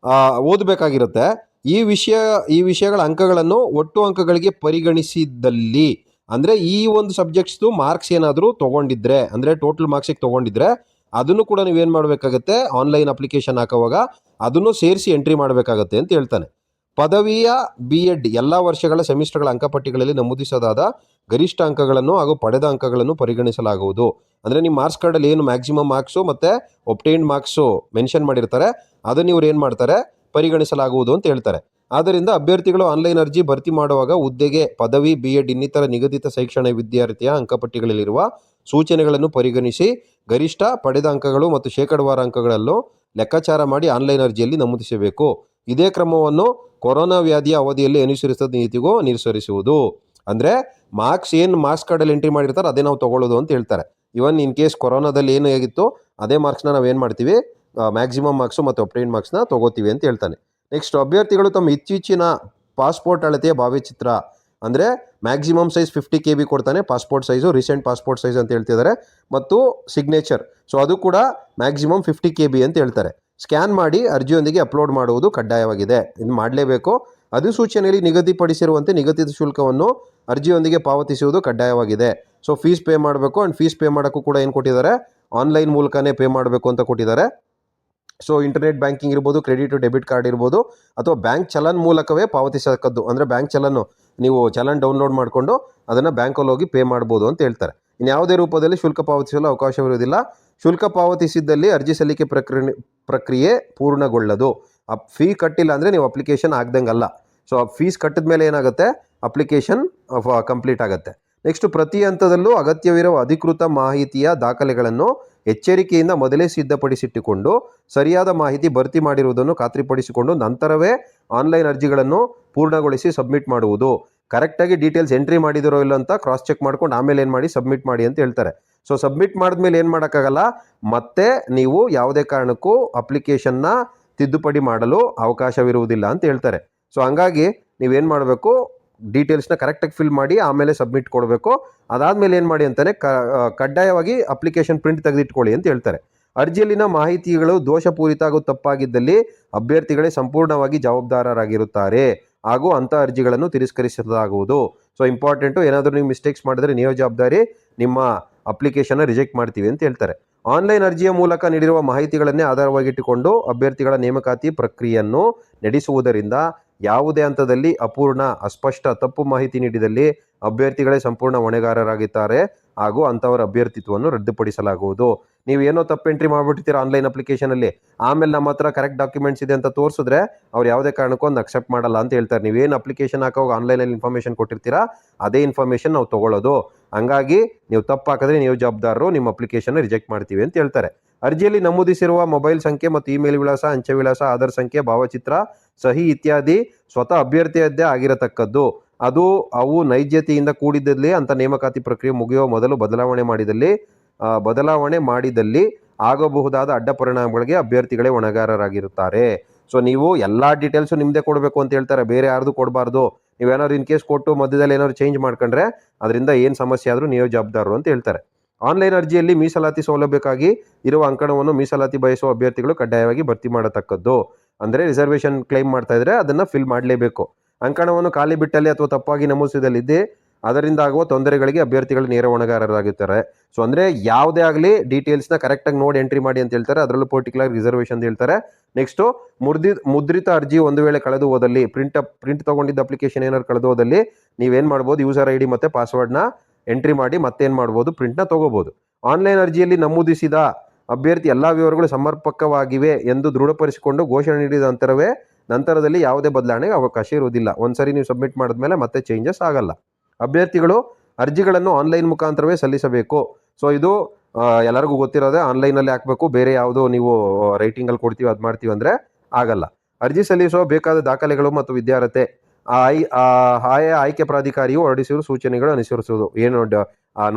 ಓದಬೇಕಾಗಿರುತ್ತೆ. ಈ ವಿಷಯಗಳ ಅಂಕಗಳನ್ನು ಒಟ್ಟು ಅಂಕಗಳಿಗೆ ಪರಿಗಣಿಸಿದ್ದಲ್ಲಿ, ಅಂದರೆ ಈ ಒಂದು ಸಬ್ಜೆಕ್ಟ್ಸ್ದು ಮಾರ್ಕ್ಸ್ ಏನಾದರೂ ತೊಗೊಂಡಿದ್ರೆ, ಅಂದರೆ ಟೋಟಲ್ ಮಾರ್ಕ್ಸಿಗೆ ತೊಗೊಂಡಿದ್ರೆ, ಅದನ್ನು ಕೂಡ ನೀವೇನು ಮಾಡಬೇಕಾಗತ್ತೆ, ಆನ್ಲೈನ್ ಅಪ್ಲಿಕೇಶನ್ ಹಾಕೋವಾಗ ಅದನ್ನು ಸೇರಿಸಿ ಎಂಟ್ರಿ ಮಾಡಬೇಕಾಗತ್ತೆ ಅಂತ ಹೇಳ್ತಾನೆ. ಪದವಿಯ BEd ಎಲ್ಲ ವರ್ಷಗಳ ಸೆಮಿಸ್ಟರ್ಗಳ ಅಂಕಪಟ್ಟಿಗಳಲ್ಲಿ ನಮೂದಿಸೋದಾದ ಗರಿಷ್ಠ ಅಂಕಗಳನ್ನು ಹಾಗೂ ಪಡೆದ ಅಂಕಗಳನ್ನು ಪರಿಗಣಿಸಲಾಗುವುದು. ಅಂದರೆ ನಿಮ್ಮ ಮಾರ್ಕ್ಸ್ ಕಾರ್ಡಲ್ಲಿ ಏನು ಮ್ಯಾಕ್ಸಿಮಮ್ ಮಾರ್ಕ್ಸು ಮತ್ತು ಒಬ್ಟೈನ್ಡ್ ಮಾರ್ಕ್ಸು ಮೆನ್ಷನ್ ಮಾಡಿರ್ತಾರೆ, ಅದನ್ನು ಇವ್ರು ಏನು ಮಾಡ್ತಾರೆ, ಪರಿಗಣಿಸಲಾಗುವುದು ಅಂತ ಹೇಳ್ತಾರೆ. ಆದ್ದರಿಂದ ಅಭ್ಯರ್ಥಿಗಳು ಆನ್ಲೈನ್ ಅರ್ಜಿ ಭರ್ತಿ ಮಾಡುವಾಗ ಹುದ್ದೆಗೆ ಪದವಿ, BEd ಇನ್ನಿತರ ನಿಗದಿತ ಶೈಕ್ಷಣಿಕ ವಿದ್ಯಾರ್ಥಿಯ ಅಂಕಪಟ್ಟಿಗಳಲ್ಲಿರುವ ಸೂಚನೆಗಳನ್ನು ಪರಿಗಣಿಸಿ ಗರಿಷ್ಠ, ಪಡೆದ ಅಂಕಗಳು ಮತ್ತು ಶೇಕಡಾವಾರು ಅಂಕಗಳನ್ನು ಲೆಕ್ಕಾಚಾರ ಮಾಡಿ ಆನ್ಲೈನ್ ಅರ್ಜಿಯಲ್ಲಿ ನಮೂದಿಸಬೇಕು. ಇದೇ ಕ್ರಮವನ್ನು ಕೊರೋನಾ ವ್ಯಾಧಿಯ ಅವಧಿಯಲ್ಲಿ ಅನುಸರಿಸಿದ ನೀತಿಗೂ ಅನುಸರಿಸುವುದು. ಅಂದರೆ ಮಾರ್ಕ್ಸ್ ಕಾರ್ಡಲ್ಲಿ ಎಂಟ್ರಿ ಮಾಡಿರ್ತಾರೆ ಅದೇ ನಾವು ತೊಗೊಳ್ಳೋದು ಅಂತ ಹೇಳ್ತಾರೆ. ಇವನ್ ಇನ್ ಕೇಸ್ ಕೊರೋನಾದಲ್ಲಿ ಏನು ಆಗಿತ್ತು ಅದೇ ಮಾರ್ಕ್ಸ್ನ ನಾವು ಏನು ಮಾಡ್ತೀವಿ, ಮ್ಯಾಕ್ಸಿಮಮ್ ಮಾರ್ಕ್ಸು ಮತ್ತು ಒಬ್ಟೈನ್ಡ್ ಮಾರ್ಕ್ಸ್ನ ತೊಗೋತೀವಿ ಅಂತ ಹೇಳ್ತಾನೆ. ನೆಕ್ಸ್ಟ್, ಅಭ್ಯರ್ಥಿಗಳು ತಮ್ಮ ಇತ್ತೀಚಿನ ಪಾಸ್ಪೋರ್ಟ್ ಅಳತೆಯ ಭಾವಚಿತ್ರ, ಅಂದರೆ ಮ್ಯಾಕ್ಸಿಮಮ್ ಸೈಜ್ 50 KB ಕೊಡ್ತಾನೆ passport size, recent passport size ಅಂತ ಹೇಳ್ತಿದ್ದಾರೆ, ಮತ್ತು ಸಿಗ್ನೇಚರ್, ಸೊ ಅದು ಕೂಡ ಮ್ಯಾಕ್ಸಿಮಮ್ 50 KB ಅಂತ ಹೇಳ್ತಾರೆ. ಸ್ಕ್ಯಾನ್ ಮಾಡಿ ಅರ್ಜಿಯೊಂದಿಗೆ ಅಪ್ಲೋಡ್ ಮಾಡುವುದು ಕಡ್ಡಾಯವಾಗಿದೆ. ಇದು ಮಾಡಲೇಬೇಕು. ಅಧಿಸೂಚನೆಯಲ್ಲಿ ನಿಗದಿಪಡಿಸಿರುವಂತೆ ನಿಗದಿತ ಶುಲ್ಕವನ್ನು ಅರ್ಜಿಯೊಂದಿಗೆ ಪಾವತಿಸುವುದು ಕಡ್ಡಾಯವಾಗಿದೆ. ಸೊ ಫೀಸ್ ಪೇ ಮಾಡಬೇಕು. ಆ್ಯಂಡ್ ಫೀಸ್ ಪೇ ಮಾಡೋಕ್ಕೂ ಕೂಡ ಏನು ಕೊಟ್ಟಿದ್ದಾರೆ, ಆನ್ಲೈನ್ ಮೂಲಕನೇ ಪೇ ಮಾಡಬೇಕು ಅಂತ ಕೊಟ್ಟಿದ್ದಾರೆ. ಸೊ ಇಂಟರ್ನೆಟ್ ಬ್ಯಾಂಕಿಂಗ್ ಇರ್ಬೋದು, ಕ್ರೆಡಿಟ್ ಡೆಬಿಟ್ ಕಾರ್ಡ್ ಇರ್ಬೋದು, ಅಥವಾ ಬ್ಯಾಂಕ್ ಚಲನ್ ಮೂಲಕವೇ ಪಾವತಿಸತಕ್ಕದ್ದು. ಅಂದರೆ ಬ್ಯಾಂಕ್ ಚಲನ್ನು ನೀವು ಚಲನ್ ಡೌನ್ಲೋಡ್ ಮಾಡಿಕೊಂಡು ಅದನ್ನು ಬ್ಯಾಂಕಲ್ಲಿ ಹೋಗಿ ಪೇ ಮಾಡ್ಬೋದು ಅಂತ ಹೇಳ್ತಾರೆ. ಇನ್ನು ಯಾವುದೇ ರೂಪದಲ್ಲಿ ಶುಲ್ಕ ಪಾವತಿಸಲು ಅವಕಾಶವಿರುವುದಿಲ್ಲ. ಶುಲ್ಕ ಪಾವತಿಸಿದ್ದಲ್ಲಿ ಅರ್ಜಿ ಸಲ್ಲಿಕೆ ಪ್ರಕ್ರಿಯೆ ಪೂರ್ಣಗೊಳ್ಳದು. ಫೀ ಕಟ್ಟಿಲ್ಲ ಅಂದರೆ ನೀವು ಅಪ್ಲಿಕೇಶನ್ ಆಗ್ದಂಗಲ್ಲ. ಸೊ ಫೀಸ್ ಕಟ್ಟಿದ ಮೇಲೆ ಏನಾಗುತ್ತೆ, ಅಪ್ಲಿಕೇಶನ್ ಕಂಪ್ಲೀಟ್ ಆಗುತ್ತೆ. ನೆಕ್ಸ್ಟ್, ಪ್ರತಿ ಹಂತದಲ್ಲೂ ಅಗತ್ಯವಿರುವ ಅಧಿಕೃತ ಮಾಹಿತಿಯ ದಾಖಲೆಗಳನ್ನು ಎಚ್ಚರಿಕೆಯಿಂದ ಮೊದಲೇ ಸಿದ್ಧಪಡಿಸಿಟ್ಟುಕೊಂಡು ಸರಿಯಾದ ಮಾಹಿತಿ ಭರ್ತಿ ಮಾಡಿರುವುದನ್ನು ಖಾತ್ರಿಪಡಿಸಿಕೊಂಡು ನಂತರವೇ ಆನ್ಲೈನ್ ಅರ್ಜಿಗಳನ್ನು ಪೂರ್ಣಗೊಳಿಸಿ ಸಬ್ಮಿಟ್ ಮಾಡುವುದು. ಕರೆಕ್ಟಾಗಿ ಡೀಟೇಲ್ಸ್ ಎಂಟ್ರಿ ಮಾಡಿದಿರೋ ಇಲ್ಲ ಅಂತ ಕ್ರಾಸ್ ಚೆಕ್ ಮಾಡ್ಕೊಂಡು ಆಮೇಲೆ ಏನು ಮಾಡಿ ಸಬ್ಮಿಟ್ ಮಾಡಿ ಅಂತ ಹೇಳ್ತಾರೆ. ಸೊ ಸಬ್ಮಿಟ್ ಮಾಡಿದ್ಮೇಲೆ ಏನು ಮಾಡೋಕ್ಕಾಗಲ್ಲ, ಮತ್ತೆ ನೀವು ಯಾವುದೇ ಕಾರಣಕ್ಕೂ ಅಪ್ಲಿಕೇಶನ್ನ ತಿದ್ದುಪಡಿ ಮಾಡಲು ಅವಕಾಶವಿರುವುದಿಲ್ಲ ಅಂತ ಹೇಳ್ತಾರೆ. ಸೊ ಹಂಗಾಗಿ ನೀವೇನು ಮಾಡಬೇಕು, ಡೀಟೇಲ್ಸ್ನ ಕರೆಕ್ಟಾಗಿ ಫಿಲ್ ಮಾಡಿ ಆಮೇಲೆ ಸಬ್ಮಿಟ್ ಕೊಡಬೇಕು. ಅದಾದಮೇಲೆ ಏನು ಮಾಡಿ ಅಂತಾನೆ, ಕಡ್ಡಾಯವಾಗಿ ಅಪ್ಲಿಕೇಶನ್ ಪ್ರಿಂಟ್ ತೆಗೆದಿಟ್ಕೊಳ್ಳಿ ಅಂತ ಹೇಳ್ತಾರೆ. ಅರ್ಜಿಯಲ್ಲಿನ ಮಾಹಿತಿಗಳು ದೋಷಪೂರಿತ ಹಾಗೂ ತಪ್ಪಾಗಿದ್ದಲ್ಲಿ ಅಭ್ಯರ್ಥಿಗಳೇ ಸಂಪೂರ್ಣವಾಗಿ ಜವಾಬ್ದಾರರಾಗಿರುತ್ತಾರೆ ಹಾಗೂ ಅಂಥ ಅರ್ಜಿಗಳನ್ನು ತಿರಸ್ಕರಿಸಲಾಗುವುದು. ಸೊ ಇಂಪಾರ್ಟೆಂಟು, ಏನಾದರೂ ನೀವು ಮಿಸ್ಟೇಕ್ಸ್ ಮಾಡಿದ್ರೆ ನೀವು ಜವಾಬ್ದಾರಿ, ನಿಮ್ಮ ಅಪ್ಲಿಕೇಶನ್ನ ರಿಜೆಕ್ಟ್ ಮಾಡ್ತೀವಿ ಅಂತ ಹೇಳ್ತಾರೆ. ಆನ್ಲೈನ್ ಅರ್ಜಿಯ ಮೂಲಕ ನೀಡಿರುವ ಮಾಹಿತಿಗಳನ್ನೇ ಆಧಾರವಾಗಿಟ್ಟುಕೊಂಡು ಅಭ್ಯರ್ಥಿಗಳ ನೇಮಕಾತಿ ಪ್ರಕ್ರಿಯೆಯನ್ನು ನಡೆಸುವುದರಿಂದ ಯಾವುದೇ ಹಂತದಲ್ಲಿ ಅಪೂರ್ಣ, ಅಸ್ಪಷ್ಟ, ತಪ್ಪು ಮಾಹಿತಿ ನೀಡಿದಲ್ಲಿ ಅಭ್ಯರ್ಥಿಗಳೇ ಸಂಪೂರ್ಣ ಹೊಣೆಗಾರರಾಗಿದ್ದಾರೆ ಹಾಗೂ ಅಂಥವರ ಅಭ್ಯರ್ಥಿತ್ವವನ್ನು ರದ್ದುಪಡಿಸಲಾಗುವುದು. ನೀವು ಏನೋ ತಪ್ಪು ಎಂಟ್ರಿ ಮಾಡಿಬಿಡ್ತೀರಾ ಆನ್ಲೈನ್ ಅಪ್ಲಿಕೇಶನಲ್ಲಿ, ಆಮೇಲೆ ನಮ್ಮ ಹತ್ರ ಕರೆಕ್ಟ್ ಡಾಕ್ಯುಮೆಂಟ್ಸ್ ಇದೆ ಅಂತ ತೋರಿಸಿದ್ರೆ ಅವ್ರು ಯಾವುದೇ ಕಾರಣಕ್ಕೂ ಒಂದು ಅಕ್ಸೆಪ್ಟ್ ಮಾಡಲ್ಲ ಅಂತ ಹೇಳ್ತಾರೆ. ನೀವೇನು ಅಪ್ಲಿಕೇಶನ್ ಹಾಕೋವಾಗ ಆನ್ಲೈನಲ್ಲಿ ಇನ್ಫಾರ್ಮೇಷನ್ ಕೊಟ್ಟಿರ್ತೀರಾ ಅದೇ ಇನ್ಫಾರ್ಮೇಷನ್ ನಾವು ತೊಗೊಳ್ಳೋದು. ಹಂಗಾಗಿ ನೀವು ತಪ್ಪು ಹಾಕಿದ್ರೆ ನೀವು ಜವಾಬ್ದಾರರು, ನಿಮ್ಮ ಅಪ್ಲಿಕೇಶನ್ ರಿಜೆಕ್ಟ್ ಮಾಡ್ತೀವಿ ಅಂತ ಹೇಳ್ತಾರೆ. ಅರ್ಜಿಯಲ್ಲಿ ನಮೂದಿಸಿರುವ ಮೊಬೈಲ್ ಸಂಖ್ಯೆ ಮತ್ತು ಇಮೇಲ್ ವಿಳಾಸ, ಅಂಚೆ ವಿಳಾಸ, ಆಧಾರ್ ಸಂಖ್ಯೆ, ಭಾವಚಿತ್ರ, ಸಹಿ ಇತ್ಯಾದಿ ಸ್ವತಃ ಅಭ್ಯರ್ಥಿಯದ್ದೇ ಆಗಿರತಕ್ಕದ್ದು. ಅವು ನೈಜತೆಯಿಂದ ಕೂಡಿದ್ದಲ್ಲಿ ಅಂತ ನೇಮಕಾತಿ ಪ್ರಕ್ರಿಯೆ ಮುಗಿಯುವ ಮೊದಲು ಬದಲಾವಣೆ ಮಾಡಿದಲ್ಲಿ ಆಗಬಹುದಾದ ಅಡ್ಡ ಪರಿಣಾಮಗಳಿಗೆ ಅಭ್ಯರ್ಥಿಗಳೇ ಹೊಣೆಗಾರರಾಗಿರುತ್ತಾರೆ. ಸೊ ನೀವು ಎಲ್ಲ ಡೀಟೇಲ್ಸು ನಿಮ್ಮದೇ ಕೊಡಬೇಕು ಅಂತ ಹೇಳ್ತಾರೆ, ಬೇರೆ ಯಾರ್ದು ಕೊಡಬಾರ್ದು. ನೀವೇನಾದ್ರು ಇನ್ ಕೇಸ್ ಕೊಟ್ಟು ಮಧ್ಯದಲ್ಲಿ ಏನಾದ್ರು ಚೇಂಜ್ ಮಾಡ್ಕೊಂಡ್ರೆ ಅದರಿಂದ ಏನು ಸಮಸ್ಯೆ ಆದರೂ ನೀವು ಜವಾಬ್ದಾರರು ಅಂತ ಹೇಳ್ತಾರೆ. ಆನ್ಲೈನ್ ಅರ್ಜಿಯಲ್ಲಿ ಮೀಸಲಾತಿ ಸೌಲಭ್ಯಕ್ಕಾಗಿ ಇರುವ ಅಂಕಣವನ್ನು ಮೀಸಲಾತಿ ಬಯಸುವ ಅಭ್ಯರ್ಥಿಗಳು ಕಡ್ಡಾಯವಾಗಿ ಭರ್ತಿ ಮಾಡತಕ್ಕದ್ದು. ಅಂದರೆ ರಿಸರ್ವೇಷನ್ ಕ್ಲೈಮ್ ಮಾಡ್ತಾ ಇದ್ರೆ ಅದನ್ನು ಫಿಲ್ ಮಾಡಲೇಬೇಕು. ಅಂಕಣವನ್ನು ಖಾಲಿ ಬಿಟ್ಟಲ್ಲಿ ಅಥವಾ ತಪ್ಪಾಗಿ ನಮೂದಿಸಿದಲ್ಲಿ ಅದರಿಂದ ಆಗುವ ತೊಂದರೆಗಳಿಗೆ ಅಭ್ಯರ್ಥಿಗಳು ನೇರ ಹೊಣೆಗಾರರಾಗಿರ್ತಾರೆ. ಸೊ ಅಂದರೆ ಯಾವುದೇ ಆಗಲಿ ಡೀಟೇಲ್ಸ್ನ ಕರೆಕ್ಟಾಗಿ ನೋಡಿ ಎಂಟ್ರಿ ಮಾಡಿ ಅಂತ ಹೇಳ್ತಾರೆ. ಅದರಲ್ಲೂ ಪರ್ಟಿಕ್ಯುಲರ್ ರಿಸರ್ವೇಷನ್ ಅಂತ ಹೇಳ್ತಾರೆ. ನೆಕ್ಸ್ಟು, ಮುದ್ರಿತ ಅರ್ಜಿ ಒಂದು ವೇಳೆ ಕಳೆದು ಹೋದಲ್ಲಿ, ಪ್ರಿಂಟ್ ತೊಗೊಂಡಿದ್ದ ಅಪ್ಲಿಕೇಶನ್ ಏನಾದ್ರು ಕಳೆದು ಹೋದಲ್ಲಿ ನೀವೇನು ಮಾಡ್ಬೋದು, ಯೂಸರ್ ID ಮತ್ತು ಪಾಸ್ವರ್ಡ್ನ ಎಂಟ್ರಿ ಮಾಡಿ ಮತ್ತೇನು ಮಾಡ್ಬೋದು, ಪ್ರಿಂಟ್ನ ತೊಗೋಬೋದು. ಆನ್ಲೈನ್ ಅರ್ಜಿಯಲ್ಲಿ ನಮೂದಿಸಿದ ಅಭ್ಯರ್ಥಿ ಎಲ್ಲ ವಿವರಗಳು ಸಮರ್ಪಕವಾಗಿವೆ ಎಂದು ದೃಢಪಡಿಸಿಕೊಂಡು ಘೋಷಣೆ ನೀಡಿದ ನಂತರದಲ್ಲಿ ಯಾವುದೇ ಬದಲಾವಣೆಗೆ ಅವಕಾಶ ಇರುವುದಿಲ್ಲ. ಒಂದ್ಸರಿ ನೀವು ಸಬ್ಮಿಟ್ ಮಾಡಿದ್ಮೇಲೆ ಮತ್ತೆ ಚೇಂಜಸ್ ಆಗಲ್ಲ. ಅಭ್ಯರ್ಥಿಗಳು ಅರ್ಜಿಗಳನ್ನು ಆನ್ಲೈನ್ ಮುಖಾಂತರವೇ ಸಲ್ಲಿಸಬೇಕು. ಸೊ ಇದು ಎಲ್ಲರಿಗೂ ಗೊತ್ತಿರೋದೇ, ಆನ್ಲೈನಲ್ಲಿ ಹಾಕಬೇಕು. ಬೇರೆ ಯಾವುದೋ ನೀವು ರೈಟಿಂಗಲ್ಲಿ ಕೊಡ್ತೀವಿ ಅದು ಮಾಡ್ತೀವಿ ಅಂದರೆ ಆಗಲ್ಲ. ಅರ್ಜಿ ಸಲ್ಲಿಸುವ ಬೇಕಾದ ದಾಖಲೆಗಳು ಮತ್ತು ವಿದ್ಯಾರ್ಹತೆ, ಆಯಾ ಆಯ್ಕೆ ಪ್ರಾಧಿಕಾರಿಯು ಹೊರಡಿಸಿರುವ ಸೂಚನೆಗಳು ಅನುಸರಿಸುವುದು ಏನು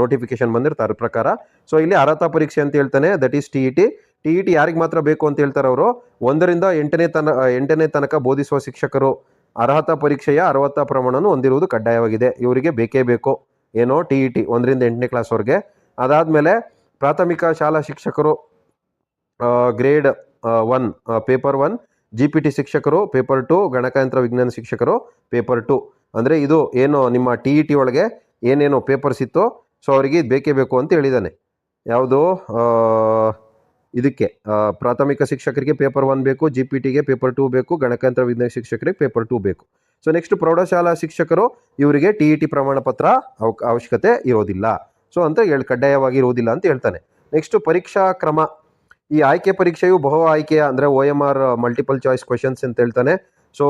ನೋಟಿಫಿಕೇಶನ್ ಬಂದಿರ್ತಾರೆ ಪ್ರಕಾರ. ಸೊ ಇಲ್ಲಿ ಅರ್ಹತಾ ಪರೀಕ್ಷೆ ಅಂತ ಹೇಳ್ತಾನೆ, ದಟ್ ಈಸ್ TET. TET ಯಾರಿಗೆ ಮಾತ್ರ ಬೇಕು ಅಂತ ಹೇಳ್ತಾರೆ ಅವರು, 1ರಿಂದ 8ನೇ ತನಕ ಬೋಧಿಸುವ ಶಿಕ್ಷಕರು ಅರ್ಹತಾ ಪರೀಕ್ಷೆಯ 60 ಪ್ರಮಾಣವನ್ನು ಹೊಂದಿರುವುದು ಕಡ್ಡಾಯವಾಗಿದೆ. ಇವರಿಗೆ ಬೇಕೇ ಬೇಕು ಏನೋ TET 1ರಿಂದ 8ನೇ ಕ್ಲಾಸ್ವರೆಗೆ. ಅದಾದಮೇಲೆ ಪ್ರಾಥಮಿಕ ಶಾಲಾ ಶಿಕ್ಷಕರು ಗ್ರೇಡ್ 1 ಪೇಪರ್ 1, GPT ಶಿಕ್ಷಕರು ಪೇಪರ್ 2, ಗಣಕಯಂತ್ರ ವಿಜ್ಞಾನ ಶಿಕ್ಷಕರು ಪೇಪರ್ 2. ಅಂದರೆ ಇದು ಏನು ನಿಮ್ಮ TET ಒಳಗೆ ಏನೇನು ಪೇಪರ್ಸ್ ಇತ್ತು ಸೊ ಅವರಿಗೆ ಇದು ಬೇಕೇ ಬೇಕು ಅಂತ ಹೇಳಿದ್ದಾನೆ. ಯಾವುದು ಇದಕ್ಕೆ ಪ್ರಾಥಮಿಕ ಶಿಕ್ಷಕರಿಗೆ ಪೇಪರ್ 1 ಬೇಕು, GPTಗೆ ಪೇಪರ್ 2 ಬೇಕು, ಗಣಕಯಂತ್ರ ವಿಜ್ಞಾನ ಶಿಕ್ಷಕರಿಗೆ ಪೇಪರ್ 2 ಬೇಕು. ಸೊ ನೆಕ್ಸ್ಟ್ ಪ್ರೌಢಶಾಲಾ ಶಿಕ್ಷಕರು ಇವರಿಗೆ TET ಪ್ರಮಾಣ ಪತ್ರ ಅವಶ್ಯಕತೆ ಇರೋದಿಲ್ಲ, ಸೊ ಅಂತ ಕಡ್ಡಾಯವಾಗಿ ಇರುವುದಿಲ್ಲ ಅಂತ ಹೇಳ್ತಾನೆ. ನೆಕ್ಸ್ಟ್ ಪರೀಕ್ಷಾ ಕ್ರಮ. ಈ ಆಯ್ಕೆ ಪರೀಕ್ಷೆಯು ಬಹು ಆಯ್ಕೆಯ ಅಂದರೆ OMR ಮಲ್ಟಿಪಲ್ ಚಾಯ್ಸ್ ಕ್ವೆಶನ್ಸ್ ಅಂತ ಹೇಳ್ತಾನೆ. ಸೊ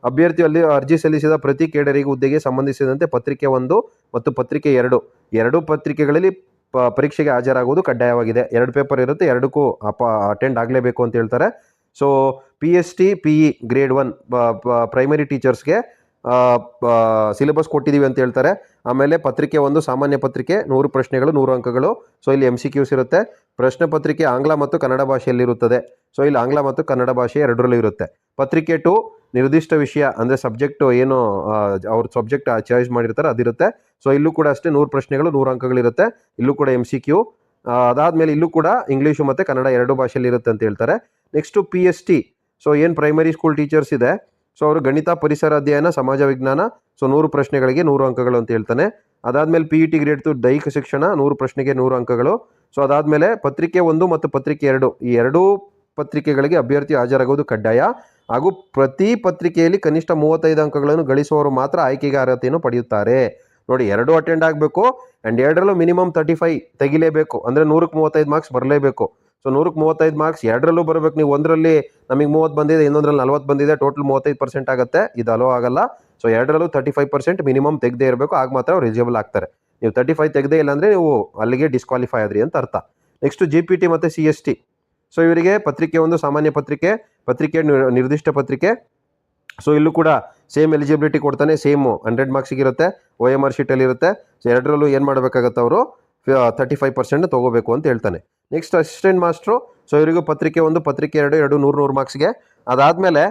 ಅಭ್ಯರ್ಥಿಯಲ್ಲಿ ಅರ್ಜಿ ಸಲ್ಲಿಸಿದ ಪ್ರತಿ ಕೇಡರಿಗೆ ಹುದ್ದೆಗೆ ಸಂಬಂಧಿಸಿದಂತೆ ಪತ್ರಿಕೆ 1 ಮತ್ತು ಪತ್ರಿಕೆ 2 ಎರಡೂ ಪತ್ರಿಕೆಗಳಲ್ಲಿ ಪರೀಕ್ಷೆಗೆ ಹಾಜರಾಗುವುದು ಕಡ್ಡಾಯವಾಗಿದೆ. 2 ಪೇಪರ್ ಇರುತ್ತೆ, ಎರಡಕ್ಕೂ ಅಟೆಂಡ್ ಆಗಲೇಬೇಕು ಅಂತ ಹೇಳ್ತಾರೆ. So PST PE grade 1 primary ಟೀಚರ್ಸ್ಗೆ ಸಿಲೆಬಸ್ ಕೊಟ್ಟಿದ್ದೀವಿ ಅಂತ ಹೇಳ್ತಾರೆ. ಆಮೇಲೆ ಪತ್ರಿಕೆ 1 ಸಾಮಾನ್ಯ ಪತ್ರಿಕೆ 100 ಪ್ರಶ್ನೆಗಳು 100 ಅಂಕಗಳು. ಸೊ ಇಲ್ಲಿ MCQs ಇರುತ್ತೆ. ಪ್ರಶ್ನೆ ಪತ್ರಿಕೆ ಆಂಗ್ಲ ಮತ್ತು ಕನ್ನಡ ಭಾಷೆಯಲ್ಲಿರುತ್ತದೆ. ಸೊ ಇಲ್ಲಿ ಆಂಗ್ಲ ಮತ್ತು ಕನ್ನಡ ಭಾಷೆ ಎರಡರಲ್ಲೂ ಇರುತ್ತೆ. ಪತ್ರಿಕೆ 2 ನಿರ್ದಿಷ್ಟ ವಿಷಯ ಅಂದರೆ ಸಬ್ಜೆಕ್ಟ್ ಏನು ಅವ್ರ ಸಬ್ಜೆಕ್ಟ್ ಚಾಯ್ಸ್ ಮಾಡಿರ್ತಾರೆ ಅದಿರುತ್ತೆ. ಸೊ ಇಲ್ಲೂ ಕೂಡ ಅಷ್ಟೇ 100 ಪ್ರಶ್ನೆಗಳು 100 ಅಂಕಗಳಿರುತ್ತೆ. ಇಲ್ಲೂ ಕೂಡ MCQ. ಅದಾದಮೇಲೆ ಇಲ್ಲೂ ಕೂಡ ಇಂಗ್ಲೀಷು ಮತ್ತು ಕನ್ನಡ ಎರಡು ಭಾಷೆಯಲ್ಲಿ ಇರುತ್ತೆ ಅಂತ ಹೇಳ್ತಾರೆ. Next PST. ಸೊ ಏನು ಪ್ರೈಮರಿ ಸ್ಕೂಲ್ ಟೀಚರ್ಸ್ ಇದೆ ಸೊ ಅವರು ಗಣಿತ, ಪರಿಸರ ಅಧ್ಯಯನ, ಸಮಾಜ ವಿಜ್ಞಾನ. ಸೊ 100 ಪ್ರಶ್ನೆಗಳಿಗೆ 100 ಅಂಕಗಳು ಅಂತ ಹೇಳ್ತಾನೆ. ಅದಾದಮೇಲೆ PET ಗ್ರೇಡ್ 2 ದೈಹಿಕ ಶಿಕ್ಷಣ 100 ಪ್ರಶ್ನೆಗೆ 100 ಅಂಕಗಳು. ಸೊ ಅದಾದಮೇಲೆ ಪತ್ರಿಕೆ 1 ಮತ್ತು ಪತ್ರಿಕೆ 2 ಈ ಎರಡೂ ಪತ್ರಿಕೆಗಳಿಗೆ ಅಭ್ಯರ್ಥಿ ಹಾಜರಾಗುವುದು ಕಡ್ಡಾಯ. ಹಾಗೂ ಪ್ರತಿ ಪತ್ರಿಕೆಯಲ್ಲಿ ಕನಿಷ್ಠ 35 ಅಂಕಗಳನ್ನು ಗಳಿಸುವವರು ಮಾತ್ರ ಆಯ್ಕೆಗೆ ಅರ್ಹತೆಯನ್ನು ಪಡೆಯುತ್ತಾರೆ. ನೋಡಿ, 2 ಅಟೆಂಡ್ ಆಗಬೇಕು ಆ್ಯಂಡ್ 2ರಲ್ಲೂ ಮಿನಿಮಮ್ 35 ತೆಗಿಲೇಬೇಕು. ಅಂದರೆ 100ಕ್ಕೆ 35 ಮಾರ್ಕ್ಸ್ ಬರಲೇಬೇಕು. ಸೊ 100ಕ್ಕೆ 35 ಮಾರ್ಕ್ಸ್ 2ರಲ್ಲೂ ಬರಬೇಕು. ನೀವು ಒಂದರಲ್ಲಿ ನಮಗೆ 30 ಬಂದಿದೆ, ಇನ್ನೊಂದರಲ್ಲಿ 40 ಬಂದಿದೆ, ಟೋಟಲ್ 35% ಆಗುತ್ತೆ. ಇದು ಅಲೋ ಆಗಲ್ಲ. ಸೊ 2ರಲ್ಲೂ 35% ಮಿನಿಮಮ್ ತೆಗೆದೇ ಇರಬೇಕು, ಆಗ ಮಾತ್ರ ಅವ್ರು ಎಲಿಜಿಬಲ್ ಆಗ್ತಾರೆ. ನೀವು 35 ತೆಗೆದೇ ಇಲ್ಲ ಅಂದರೆ ನೀವು ಅಲ್ಲಿಗೆ ಡಿಸ್ಕ್ವಾಲಿಫೈ ಆದ್ರಿ ಅಂತ ಅರ್ಥ. ನೆಕ್ಸ್ಟ್ GPT ಮತ್ತು CST. ಸೊ ಇವರಿಗೆ ಪತ್ರಿಕೆ 1 ಸಾಮಾನ್ಯ ಪತ್ರಿಕೆ, ಪತ್ರಿಕೆ ನಿರ್ದಿಷ್ಟ ಪತ್ರಿಕೆ. ಸೊ ಇಲ್ಲೂ ಕೂಡ ಸೇಮ್ ಎಲಿಜಿಬಿಲಿಟಿ ಕೊಡ್ತಾನೆ, ಸೇಮ್ 100 ಮಾರ್ಕ್ಸಿಗೆ ಇರುತ್ತೆ, OMR ಶೀಟಲ್ಲಿ ಇರುತ್ತೆ. ಸೊ 2ರಲ್ಲೂ ಏನು ಮಾಡಬೇಕಾಗತ್ತೆ ಅವರು 35% ತೊಗೋಬೇಕು ಅಂತ ಹೇಳ್ತಾನೆ. Next assistant master. ಸೊ ಇವರಿಗೂ ಪತ್ರಿಕೆ 1 ಪತ್ರಿಕೆ 2 ಎರಡು 100 ಮಾರ್ಕ್ಸ್ಗೆ. ಅದಾದಮೇಲೆ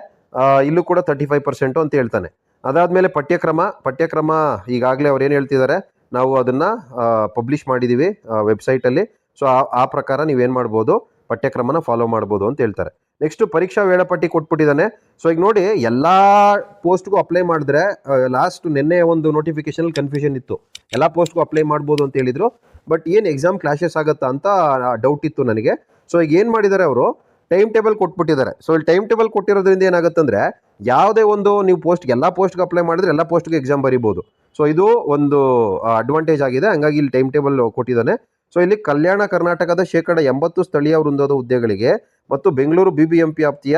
ಇಲ್ಲೂ ಕೂಡ 35% ಅಂತ ಹೇಳ್ತಾನೆ. ಅದಾದಮೇಲೆ ಪಠ್ಯಕ್ರಮ ಈಗಾಗಲೇ ಅವ್ರು ಏನು ಹೇಳ್ತಿದ್ದಾರೆ, ನಾವು ಅದನ್ನು ಪಬ್ಲಿಷ್ ಮಾಡಿದ್ದೀವಿ ವೆಬ್ಸೈಟಲ್ಲಿ. ಸೊ ಆ ಪ್ರಕಾರ ನೀವೇನು ಮಾಡ್ಬೋದು, ಪಠ್ಯಕ್ರಮನ ಫಾಲೋ ಮಾಡ್ಬೋದು ಅಂತ ಹೇಳ್ತಾರೆ. ನೆಕ್ಸ್ಟು ಪರೀಕ್ಷಾ ವೇಳಾಪಟ್ಟಿ ಕೊಟ್ಬಿಟ್ಟಿದ್ದಾನೆ. ಸೊ ಈಗ ನೋಡಿ, ಎಲ್ಲ ಪೋಸ್ಟ್ಗೂ ಅಪ್ಲೈ ಮಾಡಿದ್ರೆ ಲಾಸ್ಟ್ ನಿನ್ನೆ ಒಂದು ನೋಟಿಫಿಕೇಶನಲ್ಲಿ ಕನ್ಫ್ಯೂಷನ್ ಇತ್ತು, ಎಲ್ಲ ಪೋಸ್ಟ್ಗೂ ಅಪ್ಲೈ ಮಾಡ್ಬೋದು ಅಂತ ಹೇಳಿದರು. ಬಟ್ ಏನು ಎಕ್ಸಾಮ್ ಕ್ಲಾಶಸ್ ಆಗುತ್ತಾ ಅಂತ ಡೌಟ್ ಇತ್ತು ನನಗೆ. ಸೊ ಈಗ ಏನು ಮಾಡಿದ್ದಾರೆ ಅವರು, ಟೈಮ್ ಟೇಬಲ್ ಕೊಟ್ಬಿಟ್ಟಿದ್ದಾರೆ. ಸೊ ಇಲ್ಲಿ ಟೈಮ್ ಟೇಬಲ್ ಕೊಟ್ಟಿರೋದ್ರಿಂದ ಏನಾಗುತ್ತಂದರೆ, ಯಾವುದೇ ಒಂದು ನೀವು ಎಲ್ಲ ಪೋಸ್ಟ್ಗೆ ಅಪ್ಲೈ ಮಾಡಿದ್ರೆ ಎಲ್ಲ ಪೋಸ್ಟ್ಗೆ ಎಕ್ಸಾಮ್ ಬರೀಬೋದು. ಸೊ ಇದು ಒಂದು ಅಡ್ವಾಂಟೇಜ್ ಆಗಿದೆ. ಹಂಗಾಗಿ ಇಲ್ಲಿ ಟೈಮ್ ಟೇಬಲ್ ಕೊಟ್ಟಿದ್ದಾನೆ. ಸೊ ಇಲ್ಲಿ ಕಲ್ಯಾಣ ಕರ್ನಾಟಕದ 80% ಸ್ಥಳೀಯ ವೃಂದದ ಹುದ್ದೆಗಳಿಗೆ ಮತ್ತು ಬೆಂಗಳೂರು BBMP ವ್ಯಾಪ್ತಿಯ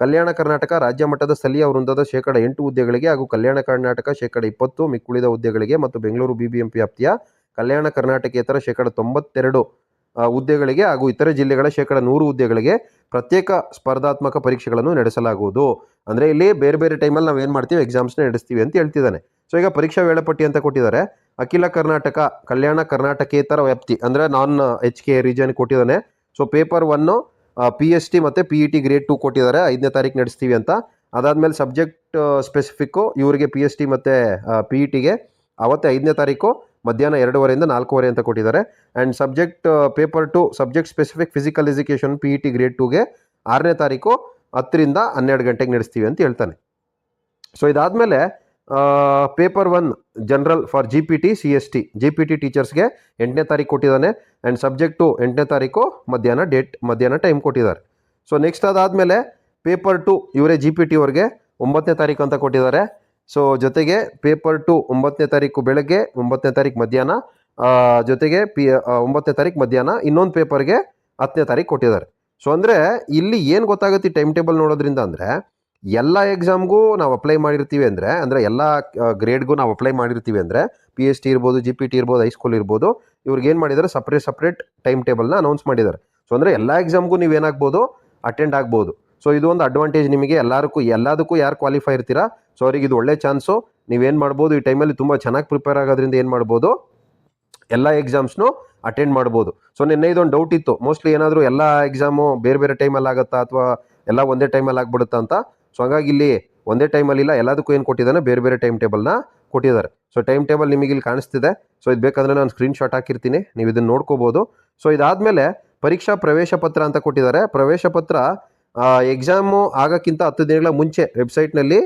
ಕಲ್ಯಾಣ ಕರ್ನಾಟಕ ರಾಜ್ಯ ಮಟ್ಟದ ಸ್ಥಳೀಯ ವೃಂದದ 8% ಹುದ್ದೆಗಳಿಗೆ ಹಾಗೂ ಕಲ್ಯಾಣ ಕರ್ನಾಟಕ 20% ಮಿಕ್ಕುಳಿದ ಹುದ್ದೆಗಳಿಗೆ ಮತ್ತು ಬೆಂಗಳೂರು BBMP ವ್ಯಾಪ್ತಿಯ ಕಲ್ಯಾಣ ಕರ್ನಾಟಕೇತರ 92% ಹುದ್ದೆಗಳಿಗೆ ಹಾಗೂ ಇತರೆ ಜಿಲ್ಲೆಗಳ 100 ಹುದ್ದೆಗಳಿಗೆ ಪ್ರತ್ಯೇಕ ಸ್ಪರ್ಧಾತ್ಮಕ ಪರೀಕ್ಷೆಗಳನ್ನು ನಡೆಸಲಾಗುವುದು. ಅಂದರೆ ಇಲ್ಲಿ ಬೇರೆ ಬೇರೆ ಟೈಮಲ್ಲಿ ನಾವು ಏನು ಮಾಡ್ತೀವಿ, ಎಕ್ಸಾಮ್ಸ್ನ ನಡೆಸ್ತೀವಿ ಅಂತ ಹೇಳ್ತಿದ್ದಾನೆ. ಸೊ ಈಗ ಪರೀಕ್ಷಾ ವೇಳಾಪಟ್ಟಿ ಅಂತ ಕೊಟ್ಟಿದ್ದಾರೆ. ಅಖಿಲ ಕರ್ನಾಟಕ ಕಲ್ಯಾಣ ಕರ್ನಾಟಕೇತರ ವ್ಯಾಪ್ತಿ ಅಂದರೆ ನಾನ್ HK ರೀಜನ್ ಕೊಟ್ಟಿದ್ದಾನೆ. ಸೊ ಪೇಪರ್ 1 PST ಮತ್ತು PET ಗ್ರೇಡ್ 2 ಕೊಟ್ಟಿದ್ದಾರೆ, 5ನೇ ತಾರೀಕು ನಡೆಸ್ತೀವಿ ಅಂತ. ಅದಾದಮೇಲೆ ಸಬ್ಜೆಕ್ಟ್ ಸ್ಪೆಸಿಫಿಕ್ಕು ಇವರಿಗೆ PST ಮತ್ತು PETಗೆ ಅವತ್ತೇ 5ನೇ ತಾರೀಕು ಮಧ್ಯಾಹ್ನ 2:30ರಿಂದ 4:30 ಅಂತ ಕೊಟ್ಟಿದ್ದಾರೆ. And subject paper 2 subject specific physical education PET grade 2ಗೆ 6ನೇ ತಾರೀಕು 10ರಿಂದ 12 ಗಂಟೆಗೆ ನಡೆಸ್ತೀವಿ ಅಂತ ಹೇಳ್ತಾನೆ. ಸೊ ಇದಾದಮೇಲೆ paper 1 general for GPT CST GPT ಟೀಚರ್ಸ್ಗೆ 8ನೇ ತಾರೀಕು ಕೊಟ್ಟಿದ್ದಾನೆ. ಆ್ಯಂಡ್ ಸಬ್ಜೆಕ್ಟು 8ನೇ ತಾರೀಕು ಮಧ್ಯಾಹ್ನ ಟೈಮ್ ಕೊಟ್ಟಿದ್ದಾರೆ. ಸೊ ನೆಕ್ಸ್ಟ್ ಅದಾದಮೇಲೆ ಪೇಪರ್ 2 ಇವರೇ GPT ಅವ್ರಿಗೆ 9ನೇ ತಾರೀಕು ಅಂತ ಕೊಟ್ಟಿದ್ದಾರೆ. ಸೊ ಜೊತೆಗೆ ಪೇಪರ್ 2 9ನೇ ತಾರೀಕು ಬೆಳಗ್ಗೆ, 9ನೇ ತಾರೀಕು ಮಧ್ಯಾಹ್ನ, ಜೊತೆಗೆ 9ನೇ ತಾರೀಕು ಮಧ್ಯಾಹ್ನ. ಇನ್ನೊಂದು ಪೇಪರ್ಗೆ 10ನೇ ತಾರೀಕು ಕೊಟ್ಟಿದ್ದಾರೆ. ಸೊ ಅಂದರೆ ಇಲ್ಲಿ ಏನು ಗೊತ್ತಾಗುತ್ತೆ ಟೈಮ್ ಟೇಬಲ್ ನೋಡೋದ್ರಿಂದ ಅಂದರೆ, ಎಲ್ಲ ಎಕ್ಸಾಮ್ಗೂ ನಾವು ಅಪ್ಲೈ ಮಾಡಿರ್ತೀವಿ ಅಂದರೆ ಎಲ್ಲ ಗ್ರೇಡ್ಗೂ ನಾವು ಅಪ್ಲೈ ಮಾಡಿರ್ತೀವಿ ಅಂದರೆ PST ಇರ್ಬೋದು, GPT ಇರ್ಬೋದು, ಹೈಸ್ಕೂಲ್ ಇರ್ಬೋದು, ಇವ್ರಿಗೆ ಏನು ಮಾಡಿದ್ದಾರೆ, ಸಪ್ರೇಟ್ ಟೈಮ್ ಟೇಬಲ್ನ ಅನೌನ್ಸ್ ಮಾಡಿದ್ದಾರೆ. ಸೊ ಅಂದರೆ ಎಲ್ಲ ಎಕ್ಸಾಮ್ಗೂ ನೀವೇನಾಗ್ಬೋದು, ಅಟೆಂಡ್ ಆಗ್ಬೋದು. ಸೊ ಇದು ಒಂದು ಅಡ್ವಾಂಟೇಜ್ ನಿಮಗೆ. ಎಲ್ಲದಕ್ಕೂ ಯಾರು ಕ್ವಾಲಿಫೈ ಇರ್ತೀರಾ ಸೊ ಅವ್ರಿಗೆ ಇದು ಒಳ್ಳೆ ಚಾನ್ಸು. ನೀವೇನು ಮಾಡ್ಬೋದು, ಈ ಟೈಮಲ್ಲಿ ತುಂಬ ಚೆನ್ನಾಗಿ ಪ್ರಿಪೇರ್ ಆಗೋದ್ರಿಂದ ಏನು ಮಾಡ್ಬೋದು, ಎಲ್ಲ ಎಕ್ಸಾಮ್ಸ್ನು ಅಟೆಂಡ್ ಮಾಡ್ಬೋದು. ಸೊ ನಿನ್ನೆ ಇದೊಂದು ಡೌಟ್ ಇತ್ತು, ಮೋಸ್ಟ್ಲಿ ಏನಾದರೂ ಎಲ್ಲ ಎಕ್ಸಾಮು ಬೇರೆ ಬೇರೆ ಟೈಮಲ್ಲಿ ಆಗುತ್ತಾ ಅಥವಾ ಎಲ್ಲ ಒಂದೇ ಟೈಮಲ್ಲಿ ಆಗ್ಬಿಡುತ್ತಾ ಅಂತ. ಸೊ ಹಾಗಾಗಿ ಇಲ್ಲಿ ಒಂದೇ ಟೈಮಲ್ಲಿ ಇಲ್ಲ, ಎಲ್ಲದಕ್ಕೂ ಏನು ಕೊಟ್ಟಿದ್ದಾನೆ, ಬೇರೆ ಬೇರೆ ಟೈಮ್ ಟೇಬಲ್ನ ಕೊಟ್ಟಿದ್ದಾರೆ. ಸೊ ಟೈಮ್ ಟೇಬಲ್ ನಿಮಗೆ ಇಲ್ಲಿ ಕಾಣಿಸ್ತಿದೆ. ಸೊ ಇದು ಬೇಕಾದರೆ ನಾನು ಸ್ಕ್ರೀನ್ಶಾಟ್ ಹಾಕಿರ್ತೀನಿ, ನೀವು ಇದನ್ನು ನೋಡ್ಕೋಬೋದು. ಸೊ ಇದಾದಮೇಲೆ ಪರೀಕ್ಷಾ ಪ್ರವೇಶ ಪತ್ರ ಅಂತ ಕೊಟ್ಟಿದ್ದಾರೆ. ಪ್ರವೇಶ ಪತ್ರ ಎಕ್ಸಾಮು ಆಗೋಕ್ಕಿಂತ 10 ದಿನಗಳ ಮುಂಚೆ ವೆಬ್ಸೈಟ್ನಲ್ಲಿ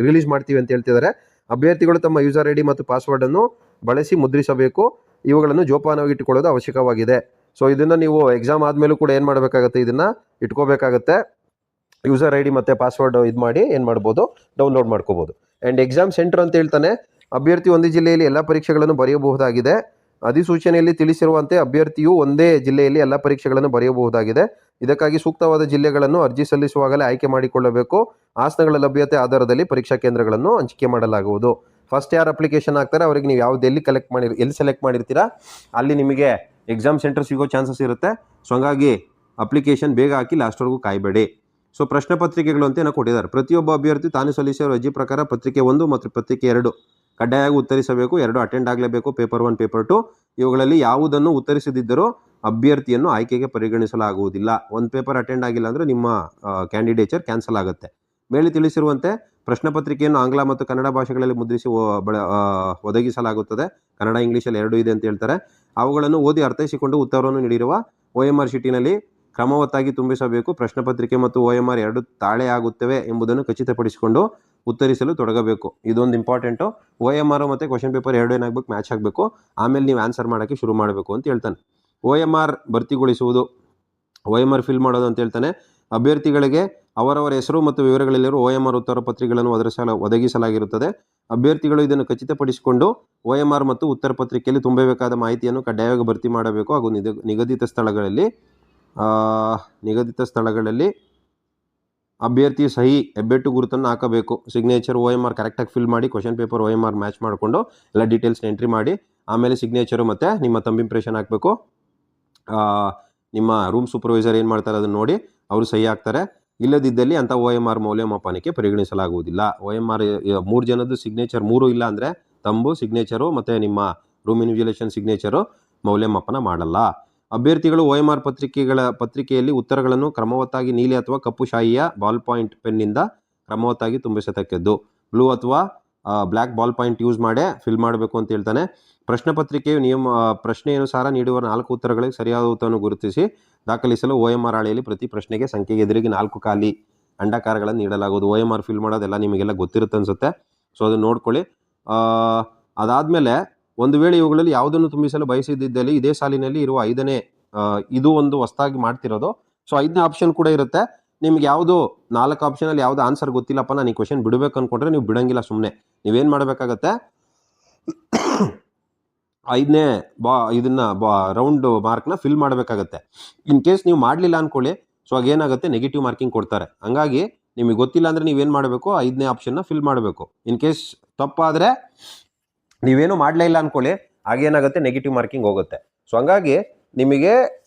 ರಿಲೀಸ್ ಮಾಡ್ತೀವಿ ಅಂತ ಹೇಳ್ತಿದ್ದಾರೆ. ಅಭ್ಯರ್ಥಿಗಳು ತಮ್ಮ ಯೂಸರ್ ಐ ಡಿ ಮತ್ತು ಪಾಸ್ವರ್ಡನ್ನು ಬಳಸಿ ಮುದ್ರಿಸಬೇಕು. ಇವುಗಳನ್ನು ಜೋಪಾನವಾಗಿ ಇಟ್ಟುಕೊಳ್ಳೋದು ಅವಶ್ಯಕವಾಗಿದೆ. ಸೊ ಇದನ್ನು ನೀವು ಎಕ್ಸಾಮ್ ಆದಮೇಲೂ ಕೂಡ ಏನು ಮಾಡಬೇಕಾಗುತ್ತೆ, ಇದನ್ನು ಇಟ್ಕೋಬೇಕಾಗುತ್ತೆ. ಯೂಸರ್ ಐ ಡಿ ಮತ್ತು ಪಾಸ್ವರ್ಡ್ ಇದು ಮಾಡಿ ಏನು ಮಾಡ್ಬೋದು, ಡೌನ್ಲೋಡ್ ಮಾಡ್ಕೋಬೋದು. ಆ್ಯಂಡ್ ಎಕ್ಸಾಮ್ ಸೆಂಟರ್ ಅಂತ ಹೇಳ್ತಾನೆ. ಅಭ್ಯರ್ಥಿ ಒಂದೇ ಜಿಲ್ಲೆಯಲ್ಲಿ ಎಲ್ಲ ಪರೀಕ್ಷೆಗಳನ್ನು ಬರೆಯಬಹುದಾಗಿದೆ. ಅಧಿಸೂಚನೆಯಲ್ಲಿ ತಿಳಿಸಿರುವಂತೆ ಅಭ್ಯರ್ಥಿಯು ಒಂದೇ ಜಿಲ್ಲೆಯಲ್ಲಿ ಎಲ್ಲ ಪರೀಕ್ಷೆಗಳನ್ನು ಬರೆಯಬಹುದಾಗಿದೆ. ಇದಕ್ಕಾಗಿ ಸೂಕ್ತವಾದ ಜಿಲ್ಲೆಗಳನ್ನು ಅರ್ಜಿ ಸಲ್ಲಿಸುವಾಗಲೇ ಆಯ್ಕೆ ಮಾಡಿಕೊಳ್ಳಬೇಕು. ಆಸನಗಳ ಲಭ್ಯತೆ ಆಧಾರದಲ್ಲಿ ಪರೀಕ್ಷಾ ಕೇಂದ್ರಗಳನ್ನು ಹಂಚಿಕೆ ಮಾಡಲಾಗುವುದು. ಫಸ್ಟ್ ಯಾರು ಅಪ್ಲಿಕೇಶನ್ ಹಾಕ್ತಾರೆ ಅವರಿಗೆ ನೀವು ಯಾವ್ದು ಎಲ್ಲಿ ಸೆಲೆಕ್ಟ್ ಮಾಡಿರ್ತೀರಾ ಅಲ್ಲಿ ನಿಮಗೆ ಎಕ್ಸಾಮ್ ಸೆಂಟರ್ ಸಿಗೋ ಚಾನ್ಸಸ್ ಇರುತ್ತೆ. ಸೊ ಹಂಗಾಗಿ ಅಪ್ಲಿಕೇಶನ್ ಬೇಗ ಹಾಕಿ ಲಾಸ್ಟ್ವರೆಗೂ ಕಾಯಬೇಡಿ. ಸೊ ಪ್ರಶ್ನೆ ಪತ್ರಿಕೆಗಳು ಅಂತ ಏನೋ ಕೊಟ್ಟಿದ್ದಾರೆ. ಪ್ರತಿಯೊಬ್ಬ ಅಭ್ಯರ್ಥಿ ತಾನು ಸಲ್ಲಿಸಿರೋ ಅರ್ಜಿ ಪ್ರಕಾರ ಪತ್ರಿಕೆ 1 ಮತ್ತು ಪತ್ರಿಕೆ 2 ಕಡ್ಡಾಯವಾಗಿ ಉತ್ತರಿಸಬೇಕು. 2 ಅಟೆಂಡ್ ಆಗಲೇಬೇಕು. ಪೇಪರ್ 1, ಪೇಪರ್ 2 ಇವುಗಳಲ್ಲಿ ಯಾವುದನ್ನು ಉತ್ತರಿಸದಿದ್ದರೂ ಅಭ್ಯರ್ಥಿಯನ್ನು ಆಯ್ಕೆಗೆ ಪರಿಗಣಿಸಲಾಗುವುದಿಲ್ಲ. ಒಂದು ಪೇಪರ್ ಅಟೆಂಡ್ ಆಗಿಲ್ಲ ಅಂದರೆ ನಿಮ್ಮ ಕ್ಯಾಂಡಿಡೇಚರ್ ಕ್ಯಾನ್ಸಲ್ ಆಗುತ್ತೆ. ಮೇಲೆ ತಿಳಿಸಿರುವಂತೆ ಪ್ರಶ್ನೆ ಪತ್ರಿಕೆಯನ್ನು ಆಂಗ್ಲ ಮತ್ತು ಕನ್ನಡ ಭಾಷೆಗಳಲ್ಲಿ ಮುದ್ರಿಸಿ ಒದಗಿಸಲಾಗುತ್ತದೆ. ಕನ್ನಡ, ಇಂಗ್ಲೀಷಲ್ಲಿ 2 ಇದೆ ಅಂತ ಹೇಳ್ತಾರೆ. ಅವುಗಳನ್ನು ಓದಿ ಅರ್ಥೈಸಿಕೊಂಡು ಉತ್ತರವನ್ನು ನೀಡಿರುವ OMR ಶೀಟಿನಲ್ಲಿ ಕ್ರಮವತ್ತಾಗಿ ತುಂಬಿಸಬೇಕು. ಪ್ರಶ್ನೆ ಪತ್ರಿಕೆ ಮತ್ತು OMR 2 ತಾಳೆ ಆಗುತ್ತವೆ ಎಂಬುದನ್ನು ಖಚಿತಪಡಿಸಿಕೊಂಡು ಉತ್ತರಿಸಲು ತೊಡಗಬೇಕು. ಇದೊಂದು ಇಂಪಾರ್ಟೆಂಟು. OMR ಮತ್ತು ಕ್ವಶನ್ ಪೇಪರ್ 2 ಏನಾಗಬೇಕು, ಮ್ಯಾಚ್ ಆಗಬೇಕು. ಆಮೇಲೆ ನೀವು ಆನ್ಸರ್ ಮಾಡೋಕ್ಕೆ ಶುರು ಮಾಡಬೇಕು ಅಂತ ಹೇಳ್ತಾನೆ. OMR ಭರ್ತಿಗೊಳಿಸುವುದು, OMR ಫಿಲ್ ಮಾಡೋದು ಅಂತ ಹೇಳ್ತಾನೆ. ಅಭ್ಯರ್ಥಿಗಳಿಗೆ ಅವರವರ ಹೆಸರು ಮತ್ತು ವಿವರಗಳಲ್ಲಿರುವ OMR ಉತ್ತರ ಪತ್ರಿಕೆಗಳನ್ನು ಒದಗಿಸಲಾಗಿರುತ್ತದೆ. ಅಭ್ಯರ್ಥಿಗಳು ಇದನ್ನು ಖಚಿತಪಡಿಸಿಕೊಂಡು OMR ಮತ್ತು ಉತ್ತರ ಪತ್ರಿಕೆಯಲ್ಲಿ ತುಂಬಬೇಕಾದ ಮಾಹಿತಿಯನ್ನು ಕಡ್ಡಾಯವಾಗಿ ಭರ್ತಿ ಮಾಡಬೇಕು. ಹಾಗೂ ನಿಗದಿತ ಸ್ಥಳಗಳಲ್ಲಿ ಅಭ್ಯರ್ಥಿ ಸಹಿ, ಹೆಬ್ಬೆಟ್ಟು ಗುರುತನ್ನು ಹಾಕಬೇಕು. ಸಿಗ್ನೇಚರ್ OMR ಕರೆಕ್ಟಾಗಿ ಫಿಲ್ ಮಾಡಿ, ಕ್ವಶನ್ ಪೇಪರ್ OMR ಮ್ಯಾಚ್ ಮಾಡಿಕೊಂಡು ಎಲ್ಲ ಡೀಟೇಲ್ಸ್ನ ಎಂಟ್ರಿ ಮಾಡಿ ಆಮೇಲೆ ಸಿಗ್ನೇಚರು ಮತ್ತು ನಿಮ್ಮ ಥಂಬ್ ಇಂಪ್ರೆಷನ್ ಹಾಕಬೇಕು. ನಿಮ್ಮ ರೂಮ್ ಸೂಪರ್ವೈಸರ್ ಏನು ಮಾಡ್ತಾರೆ ಅದನ್ನು ನೋಡಿ ಅವರು ಸಹಿ ಹಾಕ್ತಾರೆ. ಇಲ್ಲದಿದ್ದಲ್ಲಿ ಅಂಥ OMR ಮೌಲ್ಯಮಾಪನಕ್ಕೆ ಪರಿಗಣಿಸಲಾಗುವುದಿಲ್ಲ. OMR 3 ಜನದ್ದು ಸಿಗ್ನೇಚರ್ 3 ಇಲ್ಲ ಅಂದರೆ ತಂಬು, ಸಿಗ್ನೇಚರು ಮತ್ತು ನಿಮ್ಮ ರೂಮ್ ಇನ್ವಿಜಿಲೇಷನ್ ಸಿಗ್ನೇಚರು ಮೌಲ್ಯಮಾಪನ ಮಾಡಲ್ಲ. ಅಭ್ಯರ್ಥಿಗಳು OMR ಪತ್ರಿಕೆಯಲ್ಲಿ ಉತ್ತರಗಳನ್ನು ಕ್ರಮವತ್ತಾಗಿ ನೀಲಿ ಅಥವಾ ಕಪ್ಪು ಶಾಯಿಯ ಬಾಲ್ ಪಾಯಿಂಟ್ ಪೆನ್ನಿಂದ ಕ್ರಮವತ್ತಾಗಿ ತುಂಬಿಸತಕ್ಕದ್ದು. ಬ್ಲೂ ಅಥವಾ ಬ್ಲ್ಯಾಕ್ ಬಾಲ್ ಪಾಯಿಂಟ್ ಯೂಸ್ ಮಾಡೇ ಫಿಲ್ ಮಾಡಬೇಕು ಅಂತ ಹೇಳ್ತಾನೆ. ಪ್ರಶ್ನೆ ಪತ್ರಿಕೆಯು ಪ್ರಶ್ನೆಯನುಸಾರ ನೀಡುವ 4 ಉತ್ತರಗಳಿಗೆ ಸರಿಯಾದ ಉತ್ತರವನ್ನು ಗುರುತಿಸಿ ದಾಖಲಿಸಲು OMR ಹಾಳೆಯಲ್ಲಿ ಪ್ರತಿ ಪ್ರಶ್ನೆಗೆ ಸಂಖ್ಯೆಗೆ ಎದುರಿಗೆ 4 ಖಾಲಿ ಅಂಡಾಕಾರಗಳನ್ನು ನೀಡಲಾಗುವುದು. OMR ಫಿಲ್ ಮಾಡೋದೆಲ್ಲ ನಿಮಗೆಲ್ಲ ಗೊತ್ತಿರುತ್ತೆ ಅನಿಸುತ್ತೆ. ಸೊ ಅದನ್ನು ನೋಡ್ಕೊಳ್ಳಿ. ಅದಾದಮೇಲೆ ಒಂದು ವೇಳೆ ಇವುಗಳಲ್ಲಿ ಯಾವುದನ್ನು ತುಂಬಿಸಲು ಬಯಸಿದ್ದಲ್ಲಿ ಇದೇ ಸಾಲಿನಲ್ಲಿ ಇರುವ 5ನೇ ಇದು ಒಂದು ಹೊಸದಾಗಿ ಮಾಡ್ತಿರೋದು. ಸೊ 5ನೇ ಆಪ್ಷನ್ ಕೂಡ ಇರುತ್ತೆ. ನಿಮ್ಗೆ ಯಾವುದು 4 ಆಪ್ಷನಲ್ಲಿ ಯಾವುದು ಆನ್ಸರ್ ಗೊತ್ತಿಲ್ಲಪ್ಪ, ನಾನು ಈ ಕ್ವಶನ್ ಬಿಡಬೇಕು ಅಂದ್ಕೊಂಡ್ರೆ ನೀವು ಬಿಡೋಂಗಿಲ್ಲ. ಸುಮ್ಮನೆ ನೀವೇನು ಮಾಡಬೇಕಾಗತ್ತೆ, 5ನೇ ರೌಂಡ್ ಮಾರ್ಕ್ನ ಫಿಲ್ ಮಾಡಬೇಕಾಗತ್ತೆ. ಇನ್ ಕೇಸ್ ನೀವು ಮಾಡಲಿಲ್ಲ ಅಂದ್ಕೊಳ್ಳಿ, ಸೊ ಆಗೇನಾಗುತ್ತೆ, ನೆಗೆಟಿವ್ ಮಾರ್ಕಿಂಗ್ ಕೊಡ್ತಾರೆ. ಹಂಗಾಗಿ ನಿಮಗೆ ಗೊತ್ತಿಲ್ಲ ಅಂದರೆ ನೀವೇನು ಮಾಡಬೇಕು, 5ನೇ ಆಪ್ಷನ್ನ ಫಿಲ್ ಮಾಡಬೇಕು. ಇನ್ ಕೇಸ್ ತಪ್ಪಾದರೆ ನೀವೇನು ಮಾಡಲೇ ಇಲ್ಲ ಅಂದ್ಕೊಳ್ಳಿ, ಆಗೇನಾಗುತ್ತೆ, ನೆಗೆಟಿವ್ ಮಾರ್ಕಿಂಗ್ ಹೋಗುತ್ತೆ. ಸೊ ಹಂಗಾಗಿ ನಿಮಗೆ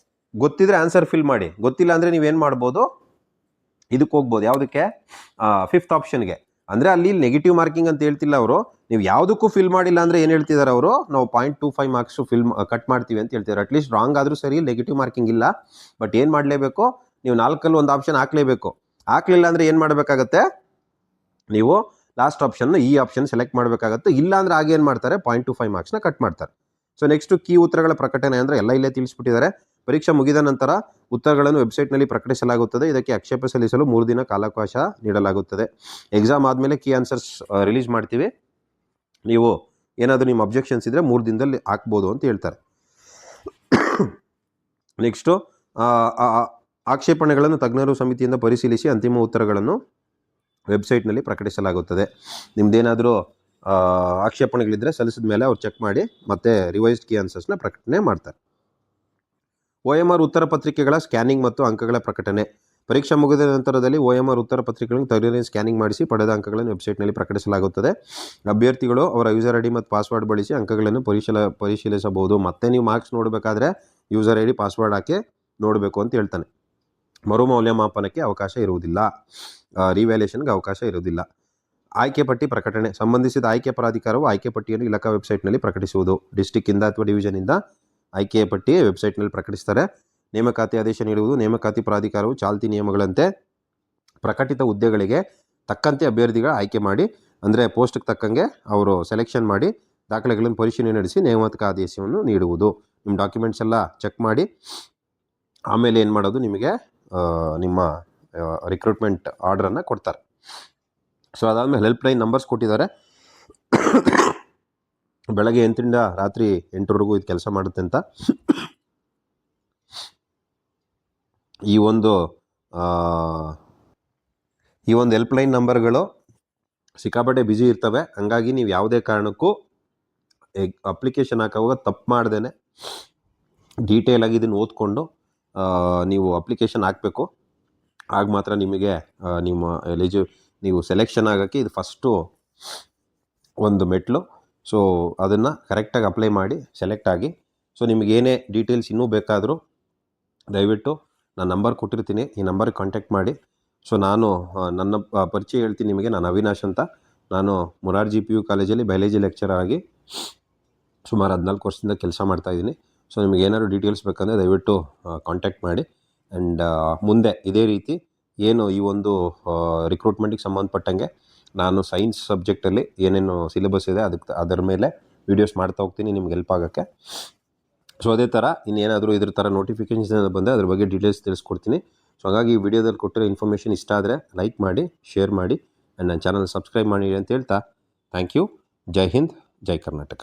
ಗೊತ್ತಿದ್ರೆ ಆನ್ಸರ್ ಫಿಲ್ ಮಾಡಿ, ಗೊತ್ತಿಲ್ಲ ಅಂದರೆ ನೀವೇನು ಮಾಡ್ಬೋದು, ಇದಕ್ಕೆ ಹೋಗ್ಬೋದು. ಯಾವುದಕ್ಕೆ, 5th ಆಪ್ಷನ್ಗೆ. ಅಂದರೆ ಅಲ್ಲಿ ನೆಗೆಟಿವ್ ಮಾರ್ಕಿಂಗ್ ಅಂತ ಹೇಳ್ತಿಲ್ಲ ಅವರು, ನೀವು ಯಾವುದಕ್ಕೂ ಫಿಲ್ ಮಾಡಿಲ್ಲ ಅಂದರೆ ಏನು ಹೇಳ್ತಿದ್ದಾರೆ ಅವರು, ನಾವು 0.25 ಮಾರ್ಕ್ಸು ಕಟ್ ಮಾಡ್ತೀವಿ ಅಂತ ಹೇಳ್ತಿದ್ದಾರೆ. ಅಟ್ಲೀಸ್ಟ್ ರಾಂಗ್ ಆದರೂ ಸರಿ, ನೆಗೆಟಿವ್ ಮಾರ್ಕಿಂಗ್ ಇಲ್ಲ. ಬಟ್ ಏನು ಮಾಡಲೇಬೇಕು, ನೀವು 4ರಲ್ಲಿ ಒಂದು ಆಪ್ಷನ್ ಹಾಕಲೇಬೇಕು. ಹಾಕಲಿಲ್ಲ ಅಂದರೆ ಏನು ಮಾಡಬೇಕಾಗತ್ತೆ, ನೀವು ಲಾಸ್ಟ್ ಆಪ್ಷನ್ನ ಈ ಆಪ್ಷನ್ ಸೆಲೆಕ್ಟ್ ಮಾಡಬೇಕಾಗತ್ತೆ. ಇಲ್ಲ ಅಂದರೆ ಆಗ ಏನು ಮಾಡ್ತಾರೆ, 0.25 ಮಾರ್ಕ್ಸ್ನ ಕಟ್ ಮಾಡ್ತಾರೆ. ಸೊ ನೆಕ್ಸ್ಟು ಕೀ ಉತ್ತರಗಳ ಪ್ರಕಟಣೆ ಅಂದರೆ ಎಲ್ಲ ಇಲ್ಲೇ ತಿಳಿಸ್ಬಿಟ್ಟಿದ್ದಾರೆ. ಪರೀಕ್ಷೆ ಮುಗಿದ ನಂತರ ಉತ್ತರಗಳನ್ನು ವೆಬ್ಸೈಟ್ನಲ್ಲಿ ಪ್ರಕಟಿಸಲಾಗುತ್ತದೆ. ಇದಕ್ಕೆ ಆಕ್ಷೇಪ ಸಲ್ಲಿಸಲು 3 ದಿನ ಕಾಲಾವಕಾಶ ನೀಡಲಾಗುತ್ತದೆ. ಎಕ್ಸಾಮ್ ಆದಮೇಲೆ ಕೀ ಆನ್ಸರ್ಸ್ ರಿಲೀಸ್ ಮಾಡ್ತೀವಿ. ನೀವು ಏನಾದರೂ ನಿಮ್ಮ ಅಬ್ಜೆಕ್ಷನ್ಸ್ ಇದ್ದರೆ 3 ದಿನದಲ್ಲಿ ಹಾಕ್ಬೋದು ಅಂತ ಹೇಳ್ತಾರೆ. ನೆಕ್ಸ್ಟು ಆಕ್ಷೇಪಣೆಗಳನ್ನು ತಜ್ಞರು ಸಮಿತಿಯಿಂದ ಪರಿಶೀಲಿಸಿ ಅಂತಿಮ ಉತ್ತರಗಳನ್ನು ವೆಬ್ಸೈಟ್ನಲ್ಲಿ ಪ್ರಕಟಿಸಲಾಗುತ್ತದೆ. ನಿಮ್ದೇನಾದರೂ ಆಕ್ಷೇಪಣೆಗಳಿದ್ದರೆ ಸಲ್ಲಿಸಿದ ಮೇಲೆ ಅವ್ರು ಚೆಕ್ ಮಾಡಿ ಮತ್ತೆ ರಿವೈಸ್ಡ್ ಕೀ ಆನ್ಸರ್ಸ್ನ ಪ್ರಕಟಣೆ ಮಾಡ್ತಾರೆ. OMR ಉತ್ತರ ಪತ್ರಿಕೆಗಳ ಸ್ಕ್ಯಾನಿಂಗ್ ಮತ್ತು ಅಂಕಗಳ ಪ್ರಕಟಣೆ. ಪರೀಕ್ಷೆ ಮುಗಿದ ನಂತರದಲ್ಲಿ OMR ಉತ್ತರ ಪತ್ರಿಕೆಗಳನ್ನು ತಜ್ಞರಿಗೆ ಸ್ಕ್ಯಾನಿಂಗ್ ಮಾಡಿಸಿ ಪಡೆದ ಅಂಕಗಳನ್ನು ವೆಬ್ಸೈಟ್ನಲ್ಲಿ ಪ್ರಕಟಿಸಲಾಗುತ್ತದೆ. ಅಭ್ಯರ್ಥಿಗಳು ಅವರ ಯೂಸರ್ ಐ ಡಿ ಮತ್ತು ಪಾಸ್ವರ್ಡ್ ಬಳಸಿ ಅಂಕಗಳನ್ನು ಪರಿಶೀಲಿಸಬಹುದು. ಮತ್ತೆ ನೀವು ಮಾರ್ಕ್ಸ್ ನೋಡಬೇಕಾದ್ರೆ ಯೂಸರ್ ಐ ಡಿ ಪಾಸ್ವರ್ಡ್ ಹಾಕಿ ನೋಡಬೇಕು ಅಂತ ಹೇಳ್ತಾನೆ. ಮರುಮೌಲ್ಯಮಾಪನಕ್ಕೆ ಅವಕಾಶ ಇರುವುದಿಲ್ಲ, ರಿವ್ಯಾಲ್ಯೂಷನ್ಗೆ ಅವಕಾಶ ಇರುವುದಿಲ್ಲ. ಆಯ್ಕೆ ಪಟ್ಟಿ ಪ್ರಕಟಣೆ. ಸಂಬಂಧಿಸಿದ ಆಯ್ಕೆ ಪ್ರಾಧಿಕಾರವು ಆಯ್ಕೆ ಪಟ್ಟಿಯನ್ನು ಇಲಾಖಾ ವೆಬ್ಸೈಟ್ನಲ್ಲಿ ಪ್ರಕಟಿಸುವುದು. ಡಿಸ್ಟಿಕ್ಕಿಂದ ಅಥವಾ ಡಿವಿಷನಿಂದ ಆಯ್ಕೆಯ ಪಟ್ಟಿ ವೆಬ್ಸೈಟ್ನಲ್ಲಿ ಪ್ರಕಟಿಸ್ತಾರೆ. ನೇಮಕಾತಿ ಆದೇಶ ನೀಡುವುದು. ನೇಮಕಾತಿ ಪ್ರಾಧಿಕಾರವು ಚಾಲ್ತಿ ನಿಯಮಗಳಂತೆ ಪ್ರಕಟಿತ ಹುದ್ದೆಗಳಿಗೆ ತಕ್ಕಂತೆ ಅಭ್ಯರ್ಥಿಗಳ ಆಯ್ಕೆ ಮಾಡಿ, ಅಂದರೆ ಪೋಸ್ಟ್ಗೆ ತಕ್ಕಂಗೆ ಅವರು ಸೆಲೆಕ್ಷನ್ ಮಾಡಿ ದಾಖಲೆಗಳನ್ನು ಪರಿಶೀಲನೆ ನಡೆಸಿ ನೇಮಕ ಆದೇಶವನ್ನು ನೀಡುವುದು. ನಿಮ್ಮ ಡಾಕ್ಯುಮೆಂಟ್ಸ್ ಎಲ್ಲ ಚೆಕ್ ಮಾಡಿ ಆಮೇಲೆ ಏನು ಮಾಡೋದು, ನಿಮಗೆ ನಿಮ್ಮ ರಿಕ್ರೂಟ್ಮೆಂಟ್ ಆರ್ಡ್ರನ್ನು ಕೊಡ್ತಾರೆ. ಸೊ ಅದಾದಮೇಲೆ ಹೆಲ್ಪ್ಲೈನ್ ನಂಬರ್ಸ್ ಕೊಟ್ಟಿದ್ದಾರೆ. ಬೆಳಗ್ಗೆ 8ರಿಂದ ರಾತ್ರಿ 8ರವರೆಗೂ ಇದು ಕೆಲಸ ಮಾಡುತ್ತೆ ಅಂತ. ಈ ಒಂದು ಹೆಲ್ಪ್ಲೈನ್ ನಂಬರ್ಗಳು ಸಿಕ್ಕಾಪಟ್ಟೆ ಬ್ಯುಸಿ ಇರ್ತವೆ. ಹಂಗಾಗಿ ನೀವು ಯಾವುದೇ ಕಾರಣಕ್ಕೂ ಅಪ್ಲಿಕೇಶನ್ ಹಾಕುವಾಗ ತಪ್ಪು ಮಾಡ್ದೇನೆ ಡೀಟೇಲಾಗಿ ಇದನ್ನು ಓದ್ಕೊಂಡು ನೀವು ಅಪ್ಲಿಕೇಶನ್ ಹಾಕಬೇಕು. ಆಗ ಮಾತ್ರ ನಿಮಗೆ ನಿಮ್ಮ ನೀವು ಸೆಲೆಕ್ಷನ್ ಆಗೋಕ್ಕೆ ಇದು ಫಸ್ಟು ಒಂದು ಮೆಟ್ಲು. ಸೊ ಅದನ್ನು ಕರೆಕ್ಟಾಗಿ ಅಪ್ಲೈ ಮಾಡಿ ಸೆಲೆಕ್ಟ್ ಆಗಿ. ಸೊ ನಿಮಗೇನೇ ಡೀಟೇಲ್ಸ್ ಇನ್ನೂ ಬೇಕಾದರೂ ದಯವಿಟ್ಟು ನಾನು ನಂಬರ್ ಕೊಟ್ಟಿರ್ತೀನಿ, ಈ ನಂಬರ್ಗೆ ಕಾಂಟ್ಯಾಕ್ಟ್ ಮಾಡಿ. ಸೊ ನಾನು ನನ್ನ ಪರಿಚಯ ಹೇಳ್ತೀನಿ ನಿಮಗೆ. ನಾನು ಅವಿನಾಶ್ ಅಂತ. ನಾನು ಮೊರಾರ್ಜಿ PU ಕಾಲೇಜಲ್ಲಿ ಬಯಾಲಜಿ ಲೆಕ್ಚರರ್ ಆಗಿ ಸುಮಾರು 14 ವರ್ಷದಿಂದ ಕೆಲಸ ಮಾಡ್ತಾಯಿದ್ದೀನಿ. ಸೊ ನಿಮಗೆ ಏನಾದರೂ ಡೀಟೇಲ್ಸ್ ಬೇಕಂದರೆ ದಯವಿಟ್ಟು ಕಾಂಟ್ಯಾಕ್ಟ್ ಮಾಡಿ. ಆ್ಯಂಡ್ ಮುಂದೆ ಇದೇ ರೀತಿ ಏನು ಈ ಒಂದು ರಿಕ್ರೂಟ್ಮೆಂಟಿಗೆ ಸಂಬಂಧಪಟ್ಟಂಗೆ ನಾನು ಸೈನ್ಸ್ ಸಬ್ಜೆಕ್ಟಲ್ಲಿ ಏನೇನು ಸಿಲೆಬಸ್ ಇದೆ ಅದರ ಮೇಲೆ ವೀಡಿಯೋಸ್ ಮಾಡ್ತಾ ಹೋಗ್ತೀನಿ ನಿಮ್ಗೆ ಹೆಲ್ಪ್ ಆಗೋಕ್ಕೆ. ಸೊ ಅದೇ ಥರ ಇನ್ನೇನಾದರೂ ಇದ್ರ ಥರ ನೋಟಿಫಿಕೇಷನ್ಸ್ ಬಂದರೆ ಅದ್ರ ಬಗ್ಗೆ ಡೀಟೇಲ್ಸ್ ತಿಳಿಸ್ಕೊಡ್ತೀನಿ. ಸೊ ಹಾಗಾಗಿ ಈ ವಿಡಿಯೋದಲ್ಲಿ ಕೊಟ್ಟಿರೋ ಇನ್ಫಾರ್ಮೇಷನ್ ಇಷ್ಟ ಆದರೆ ಲೈಕ್ ಮಾಡಿ, ಶೇರ್ ಮಾಡಿ, ಆ್ಯಂಡ್ ನನ್ನ ಚಾನಲ್ ಸಬ್ಸ್ಕ್ರೈಬ್ ಮಾಡಿ ಅಂತ ಹೇಳ್ತಾ ಥ್ಯಾಂಕ್ ಯು. ಜೈ ಹಿಂದ್, ಜೈ ಕರ್ನಾಟಕ.